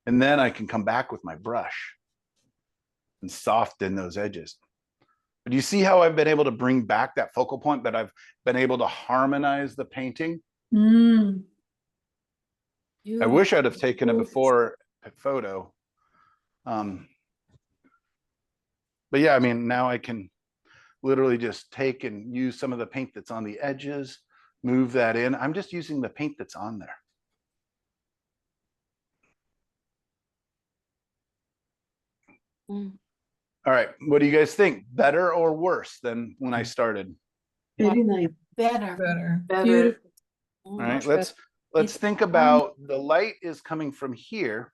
And then I can come back with my brush and soften those edges. But you see how I've been able to bring back that focal point, that I've been able to harmonize the painting? Mm. I wish I'd have taken a before photo. But yeah, I mean, now I can literally just take and use some of the paint that's on the edges, move that in. I'm just using the paint that's on there. Mm. All right, what do you guys think? Better or worse than when I started? Very nice. Better. Better. Beautiful. All right, let's think about the light is coming from here.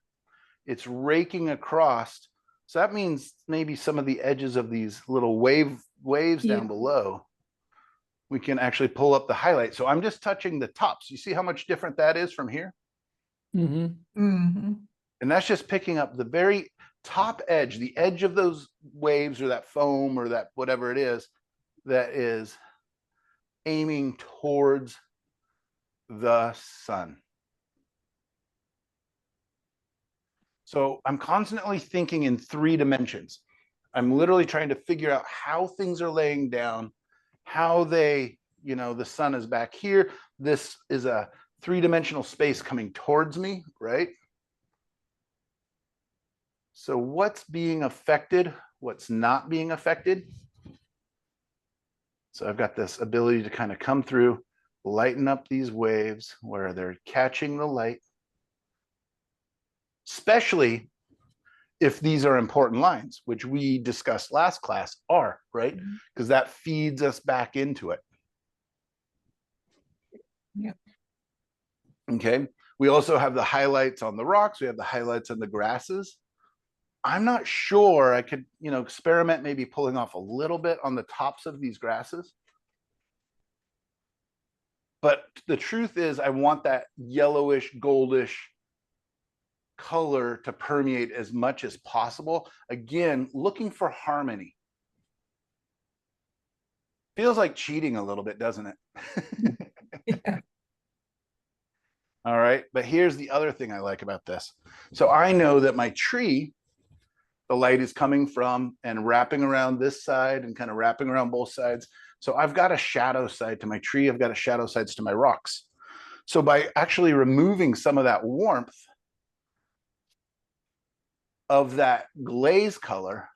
It's raking across. So that means maybe some of the edges of these little waves down below, we can actually pull up the highlight. So I'm just touching the tops. You see how much different that is from here? Mm-hmm. And that's just picking up the very top edge, the edge of those waves or that foam or that whatever it is that is aiming towards the sun. So I'm constantly thinking in 3 dimensions. I'm literally trying to figure out how things are laying down, how they, you know, the sun is back here. This is a 3-dimensional space coming towards me, right? So what's being affected? What's not being affected? So I've got this ability to kind of come through, lighten up these waves where they're catching the light, especially if these are important lines, which we discussed last class are, right? Because that feeds us back into it. Yeah. Okay. We also have the highlights on the rocks. We have the highlights on the grasses. I'm not sure. I could, experiment maybe pulling off a little bit on the tops of these grasses. But the truth is, I want that yellowish, goldish color to permeate as much as possible. Again, looking for harmony. Feels like cheating a little bit, doesn't it? Yeah. All right. But here's the other thing I like about this. So I know that my tree, the light is coming from and wrapping around this side and kind of wrapping around both sides. So I've got a shadow side to my tree. I've got a shadow sides to my rocks. So by actually removing some of that warmth of that glaze color,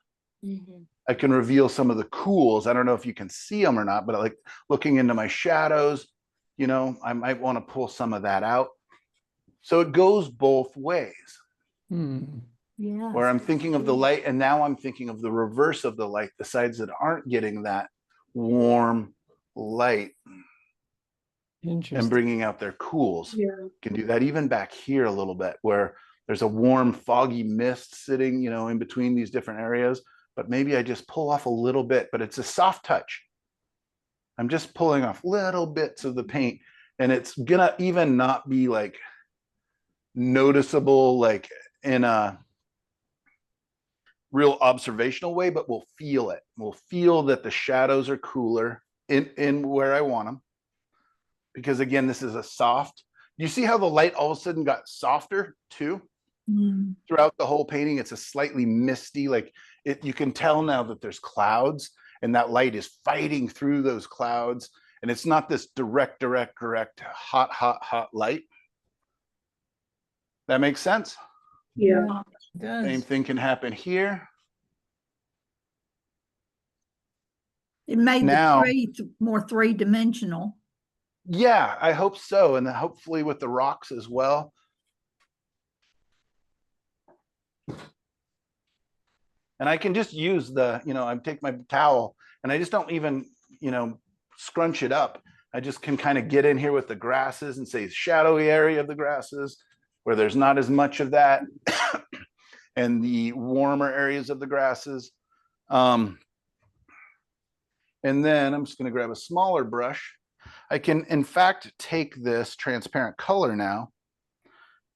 I can reveal some of the cools. I don't know if you can see them or not, but like looking into my shadows, I might want to pull some of that out. So it goes both ways. Yeah. Where I'm thinking of the light, and now I'm thinking of the reverse of the light, the sides that aren't getting that warm light and bringing out their cools. Yeah. Can do that even back here a little bit, where there's a warm, foggy mist sitting, in between these different areas. But maybe I just pull off a little bit, but it's a soft touch. I'm just pulling off little bits of the paint, and it's gonna even not be like noticeable, like in a real observational way, but we'll feel it. We'll feel that the shadows are cooler in where I want them. Because again, this is a soft. You see how the light all of a sudden got softer too? Throughout the whole painting, it's a slightly misty, like you can tell now that there's clouds and that light is fighting through those clouds. And it's not this direct, hot light. That makes sense? Yeah. It does. Same thing can happen here. It made Now- the tree more three-dimensional. Yeah, I hope so. And then hopefully with the rocks as well. And I can just use I take my towel and I just don't even, scrunch it up. I just can kind of get in here with the grasses and say shadowy area of the grasses where there's not as much of that and the warmer areas of the grasses. And then I'm just going to grab a smaller brush. I can, in fact, take this transparent color now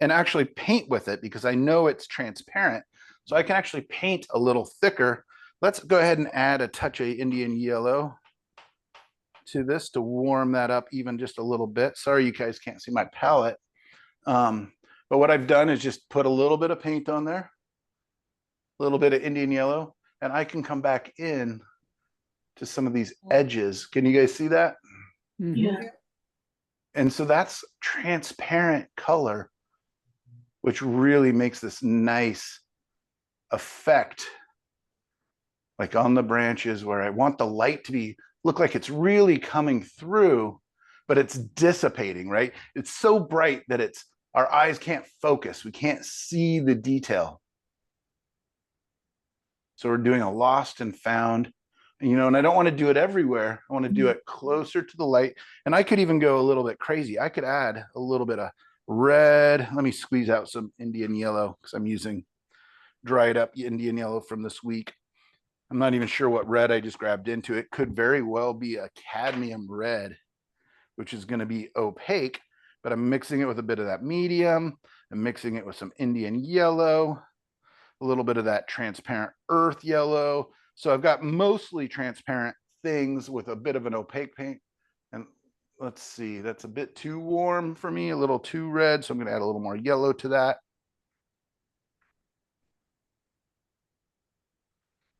and actually paint with it because I know it's transparent. So I can actually paint a little thicker. Let's go ahead and add a touch of Indian yellow to this to warm that up even just a little bit. Sorry, you guys can't see my palette. But what I've done is just put a little bit of paint on there, a little bit of Indian yellow, and I can come back in to some of these edges. Can you guys see that? Yeah. And so that's transparent color, which really makes this nice effect, like on the branches where I want the light to look like it's really coming through, but it's dissipating, right? It's so bright that our eyes can't focus. We can't see the detail. So we're doing a lost and found, and I don't want to do it everywhere. I want to do it closer to the light. And I could even go a little bit crazy. I could add a little bit of red. Let me squeeze out some Indian yellow because I'm using dried up Indian yellow from this week. I'm not even sure what red I just grabbed into. It could very well be a cadmium red, which is going to be opaque, but I'm mixing it with a bit of that medium. I'm mixing it with some Indian yellow, a little bit of that transparent earth yellow. So I've got mostly transparent things with a bit of an opaque paint. And let's see, that's a bit too warm for me, a little too red. So I'm going to add a little more yellow to that.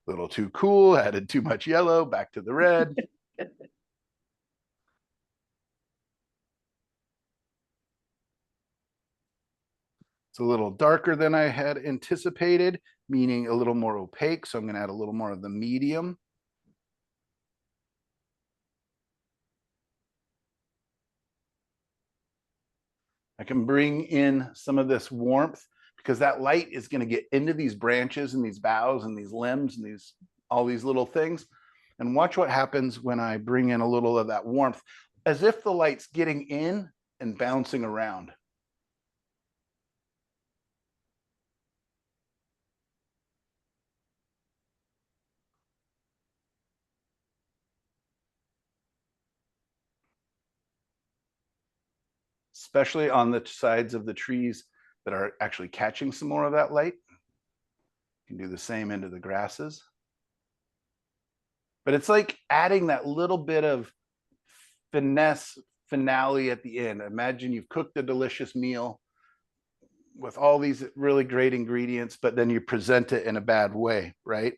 A little too cool, added too much yellow, back to the red. It's a little darker than I had anticipated, meaning a little more opaque. So I'm going to add a little more of the medium. I can bring in some of this warmth because that light is going to get into these branches and these boughs and these limbs and these all these little things. And watch what happens when I bring in a little of that warmth, as if the light's getting in and bouncing around. Especially on the sides of the trees that are actually catching some more of that light. You can do the same into the grasses. But it's like adding that little bit of finale at the end. Imagine you've cooked a delicious meal with all these really great ingredients, but then you present it in a bad way, right?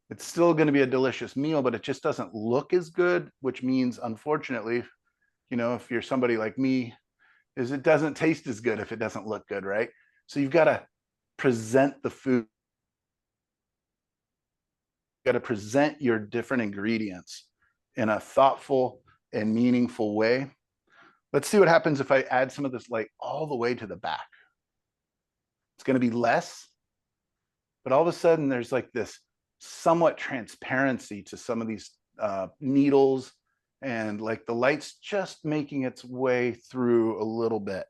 It's still going to be a delicious meal, but it just doesn't look as good, which means, unfortunately, you know, if you're somebody like me, is it doesn't taste as good if it doesn't look good, right? So you've got to present the food. You've got to present your different ingredients in a thoughtful and meaningful way. Let's see what happens if I add some of this light all the way to the back. It's going to be less, but all of a sudden there's like this somewhat transparency to some of these needles, and like the light's just making its way through a little bit.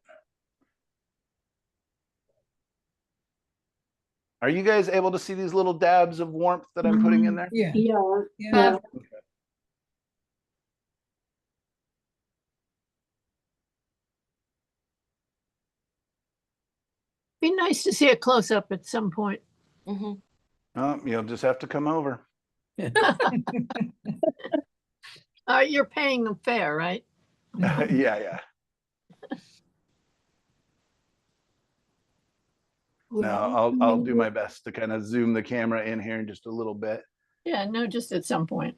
Are you guys able to see these little dabs of warmth that I'm putting in there? Yeah. Yeah. Be nice to see a close up at some point. Mm-hmm. Oh, you'll just have to come over. You're paying them fair, right? Yeah. No, I'll do my best to kind of zoom the camera in here in just a little bit. Yeah, no, just at some point.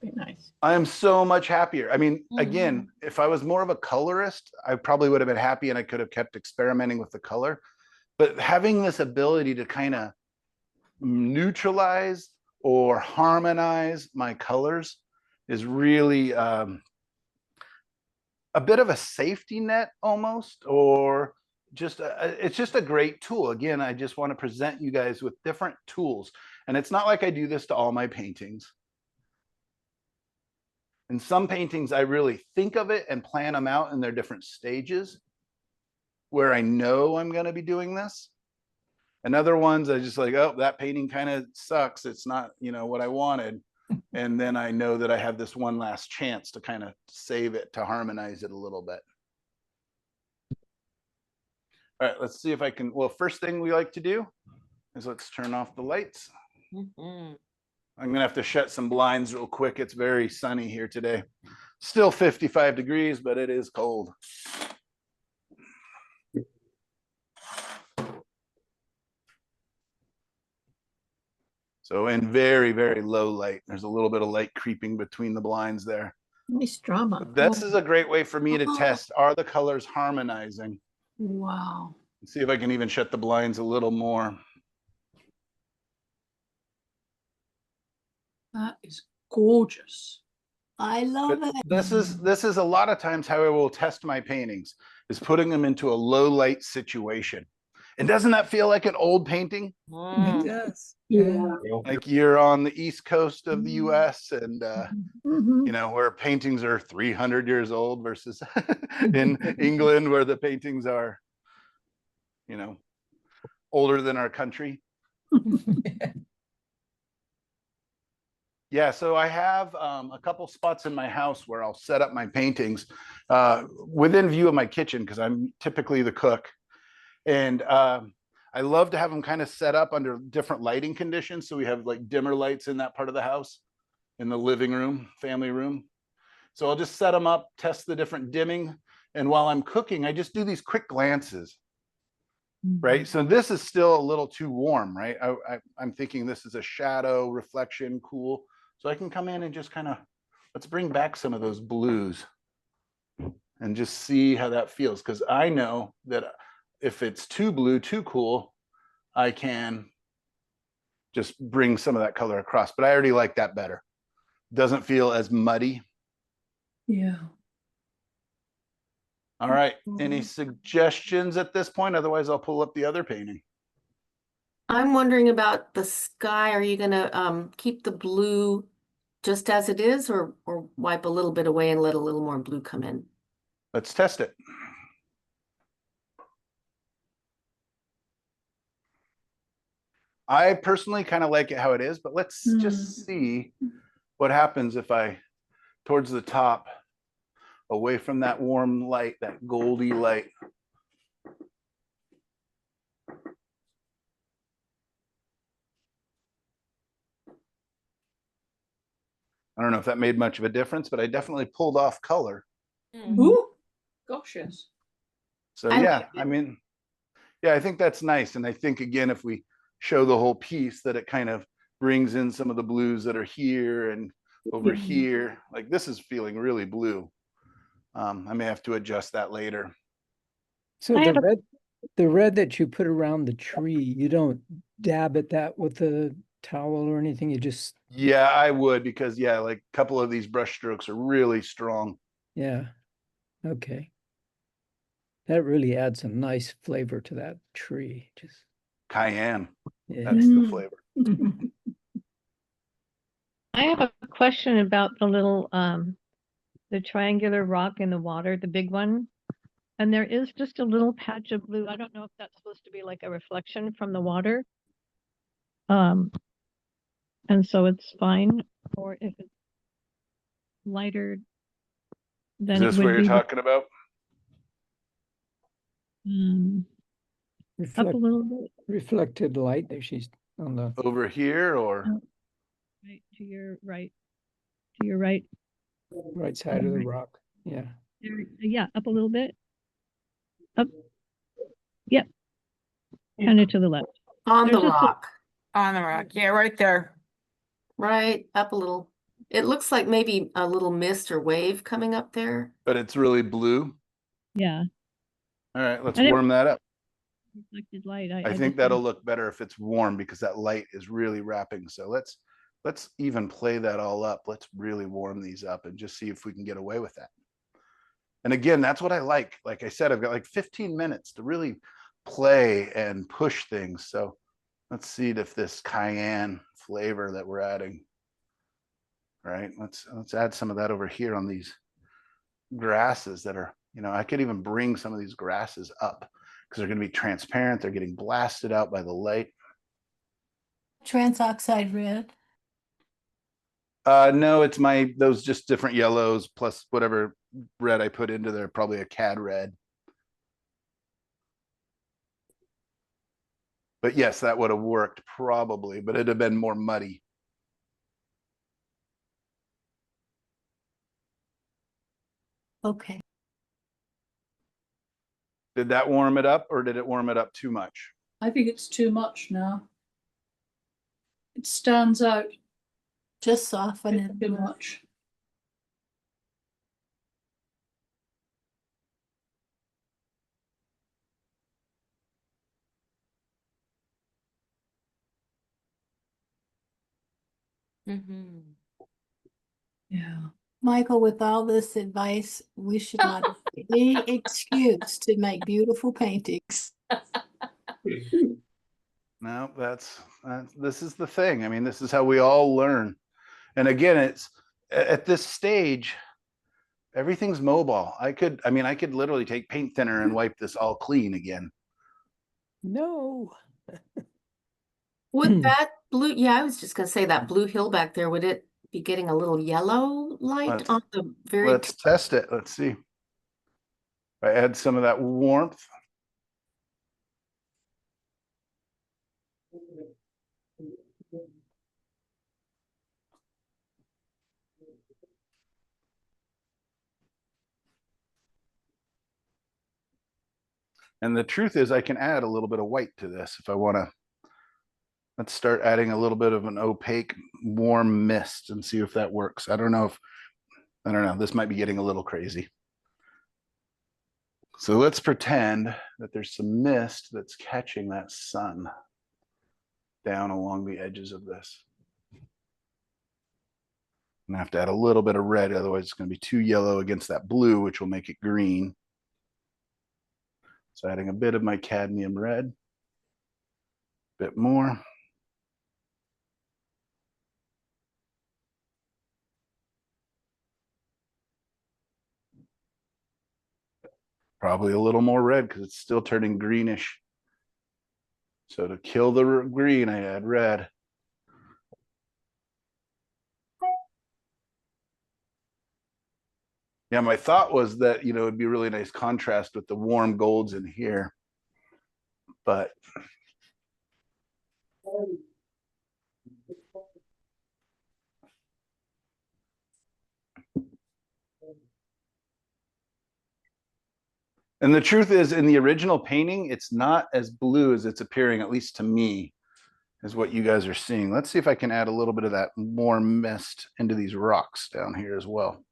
Be nice. I am so much happier. I mean, again, if I was more of a colorist, I probably would have been happy and I could have kept experimenting with the color. But having this ability to kind of neutralize or harmonize my colors is really a bit of a safety net almost, or just it's just a great tool. Again, I just want to present you guys with different tools, and it's not like I do this to all my paintings. In some paintings, I really think of it and plan them out in their different stages where I know I'm going to be doing this. And other ones, I just like, oh, that painting kind of sucks. It's not, you know, what I wanted. And then I know that I have this one last chance to kind of save it, to harmonize it a little bit. All right, let's see if I can. Well, first thing we like to do is let's turn off the lights. I'm going to have to shut some blinds real quick. It's very sunny here today. Still 55 degrees, but it is cold. So in very, very low light, there's a little bit of light creeping between the blinds there. Nice drama. This is a great way for me to test, are the colors harmonizing? Wow. Let's see if I can even shut the blinds a little more. That is gorgeous. I love But it. this is a lot of times how I will test my paintings, is putting them into a low light situation. And doesn't that feel like an old painting? It does. Yeah. Like you're on the East Coast of the US and Mhm. you know, where paintings are 300 years old versus in England where the paintings are, you know, older than our country. Yeah, so I have a couple spots in my house where I'll set up my paintings within view of my kitchen, because I'm typically the cook. And I love to have them kind of set up under different lighting conditions. So we have like dimmer lights in that part of the house, in the living room, family room. So I'll just set them up, test the different dimming. And while I'm cooking, I just do these quick glances. Right. So this is still a little too warm, right? I'm thinking this is a shadow, reflection, cool. So I can come in and just kind of, let's bring back some of those blues and just see how that feels. Because I know that if it's too blue, too cool, I can just bring some of that color across. But I already like that better. Doesn't feel as muddy. Yeah. All right. Any Mhm. suggestions at this point? Otherwise, I'll pull up the other painting. I'm wondering about the sky. Are you gonna keep the blue just as it is, or wipe a little bit away and let a little more blue come in? Let's test it. I personally kind of like it how it is, but let's just see what happens if I, towards the top, away from that warm light, that goldy light. I don't know if that made much of a difference, but I definitely pulled off color. Ooh, gosh, yes. So I yeah, like I mean, yeah, I think that's nice. And I think, again, if we show the whole piece, that it kind of brings in some of the blues that are here and over here. Like this is feeling really blue. I may have to adjust that later. So I have a the red that you put around the tree, you don't dab at that with a towel or anything. You just, Yeah, I would, because yeah, like a couple of these brush strokes are really strong. yeah, okay. That really adds a nice flavor to that tree. Just, Cayenne, yeah. that's the flavor. I have a question about the little, the triangular rock in the water, the big one. And there is just a little patch of blue. I don't know if that's supposed to be like a reflection from the water. And so it's fine, or if it's lighter Is than it this what would you're be. talking about? Up a Reflect, little bit, reflected light there. She's on the Over here or? right to your right, to your right. right side of the rock. Yeah. There, yeah, up a little bit. Up. Yep. Kind of to the left. On the There's just a- rock, On the rock. Yeah, right there. right up a little. It looks like maybe a little mist or wave coming up there. But it's really blue. Yeah, All right, let's And it- warm that up. reflected light. I think just that'll didn't- look better if it's warm, because that light is really wrapping. So let's even play that all up. Let's really warm these up and just see if we can get away with that. And again, that's what I like. Like I said, I've got like 15 minutes to really play and push things. So let's see if this cayenne flavor that we're adding. All right, let's add some of that over here on these grasses that are, I could even bring some of these grasses up, because they're going to be transparent. They're getting blasted out by the light. Transoxide red. No, it's those just different yellows plus whatever red I put into there, probably a cad red. But yes, that would have worked probably, but it'd have been more muddy. Okay. Did that warm it up, or did it warm it up too much? I think it's too much now. It stands out Just soften it. too much. Yeah. Michael, with all this advice, we should not have any excuse to make beautiful paintings. No, this is the thing. I mean, this is how we all learn. And again, it's at this stage, everything's mobile. I could literally take paint thinner and wipe this all clean again. No. Would that blue, yeah, I was just gonna say that blue hill back there, would it be getting a little yellow light Let's- on the very Let's test it. Let's see. I add some of that warmth. And the truth is, I can add a little bit of white to this if I want to. Let's start adding a little bit of an opaque, warm mist and see if that works. I don't know. This might be getting a little crazy. So let's pretend that there's some mist that's catching that sun down along the edges of this. I'm gonna have to add a little bit of red, otherwise it's going to be too yellow against that blue, which will make it green. So adding a bit of my cadmium red, bit more. Probably a little more red because it's still turning greenish. So to kill the green, I add red. Yeah, my thought was that, you know, it'd be a really nice contrast with the warm golds in here. But and the truth is, in the original painting, it's not as blue as it's appearing, at least to me, is what you guys are seeing. Let's see if I can add a little bit of that more mist into these rocks down here as well.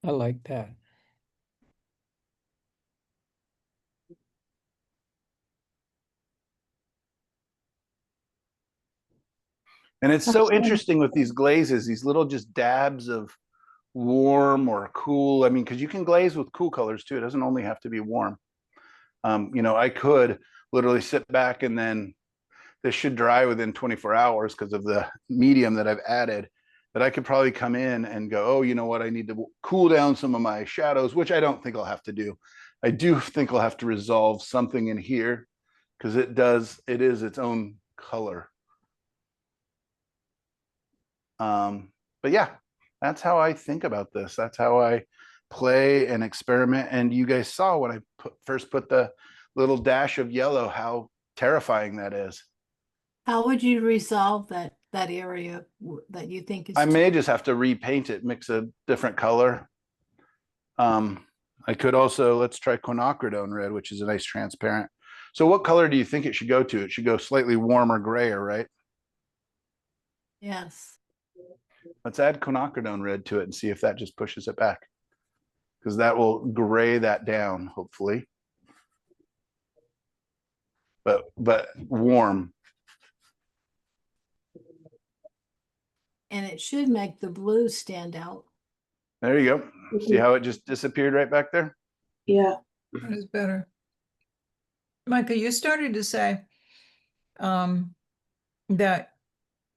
I like that. And it's so interesting with these glazes, these little just dabs of warm or cool. I mean, because you can glaze with cool colors too. It doesn't only have to be warm. You know, I could literally sit back and then this should dry within 24 hours because of the medium that I've added. But I could probably come in and go, oh, you know what? I need to cool down some of my shadows, which I don't think I'll have to do. I do think I'll have to resolve something in here because it is its own color. But yeah, that's how I think about this. That's how I play and experiment. And you guys saw when I first put the little dash of yellow, how terrifying that is. How would you resolve that area that you think is? I may just have to repaint it, mix a different color. I could also, let's try quinacridone red, which is a nice transparent. So what color do you think it should go to? It should go slightly warmer grayer, right? Yes. Let's add quinacridone red to it and see if that just pushes it back, because that will gray that down, hopefully. But warm. And it should make the blue stand out. There you go. See how it just disappeared right back there? Yeah. That is better. Micah, you started to say that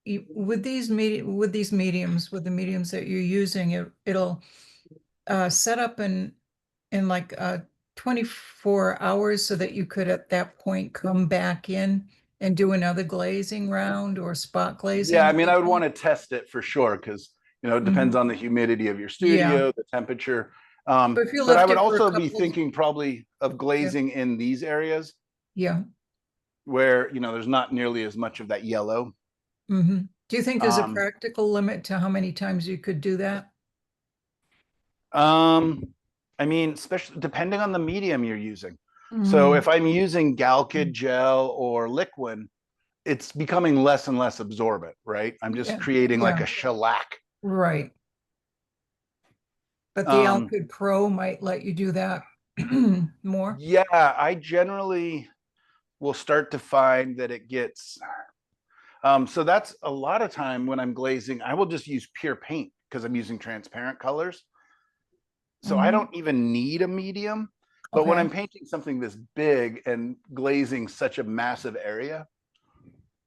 with these mediums, with the mediums that you're using, it'll set up in like 24 hours so that you could at that point come back in and do another glazing round or spot glazing. Yeah, I mean, I would want to test it for sure because, you know, it depends on the humidity of your studio, the temperature. But if you but I left would it for a also be couple- thinking probably of glazing in these areas Yeah. where, you know, there's not nearly as much of that yellow. Do you think there's a practical limit to how many times you could do that? I mean, especially depending on the medium you're using. So if I'm using Galkid gel or liquid, it's becoming less and less absorbent, right? I'm just creating like a shellac. Right. But the Alkyd Pro might let you do that more. Yeah, I generally will start to find that it gets, so that's a lot of time when I'm glazing, I will just use pure paint because I'm using transparent colors. So I don't even need a medium, but when I'm painting something this big and glazing such a massive area,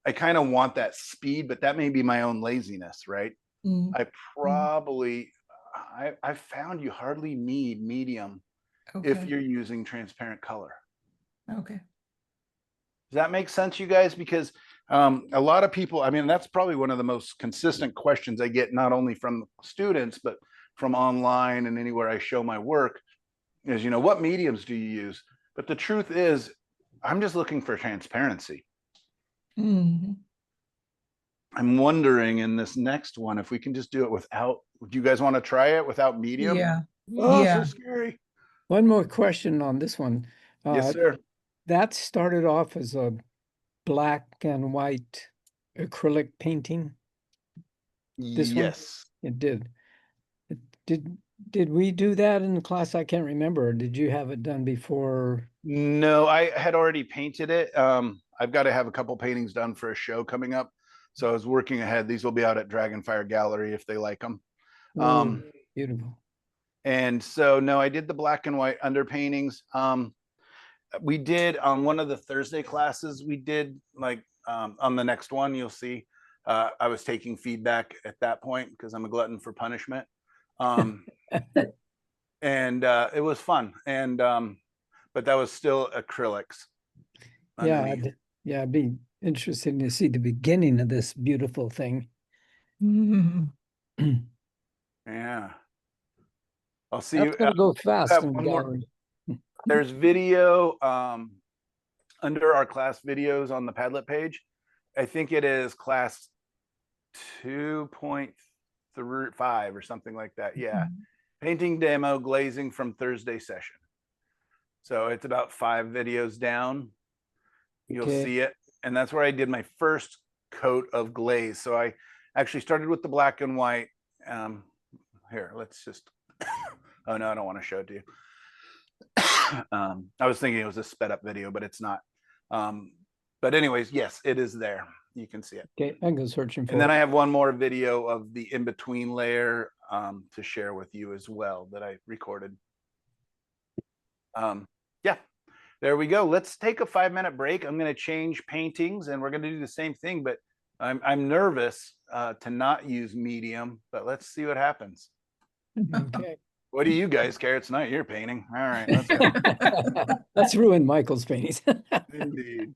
I kind of want that speed, but that may be my own laziness, right? I probably, I found you hardly need medium if you're using transparent color. Okay. Does that make sense, you guys? Because a lot of people, I mean, that's probably one of the most consistent questions I get, not only from students, but from online and anywhere I show my work is, you know, what mediums do you use? But the truth is, I'm just looking for transparency. I'm wondering in this next one, if we can just do it without, do you guys want to try it without medium? Yeah. Oh, so scary. One more question on this one. Yes, sir. That started off as a black and white acrylic painting. This Yes. one? It did. Did we do that in the class? I can't remember. Did you have it done before? No, I had already painted it. I've got to have a couple paintings done for a show coming up. So I was working ahead. These will be out at Dragonfire Gallery if they like them. Whoa, beautiful. And so, no, I did the black and white underpaintings. We did on one of the Thursday classes, we did like on the next one, you'll see, I was taking feedback at that point because I'm a glutton for punishment. And it was fun. And, but that was still acrylics. Yeah, underneath. yeah, it'd be interesting to see the beginning of this beautiful thing. Yeah. I'll see That's you. gonna go fast have in one more. gallery. There's video under our class videos on the Padlet page. I think it is class 2.5 or something like that. Yeah. Painting demo glazing from Thursday session. So it's about 5 videos down. You'll Okay. see it. And that's where I did my first coat of glaze. So I actually started with the black and white. Here, let's just, oh no, I don't want to show it to you. I was thinking it was a sped up video, but it's not. But anyways, yes, it is there. You can see it. Okay, I go searching for And then it. I have one more video of the in-between layer to share with you as well that I recorded. Yeah, there we go. Let's take a 5-minute break. I'm going to change paintings and we're going to do the same thing, but I'm nervous to not use medium, but let's see what happens. Okay. What do you guys care? It's not your painting. All right, let's go. Let's ruin Michael's paintings. Indeed.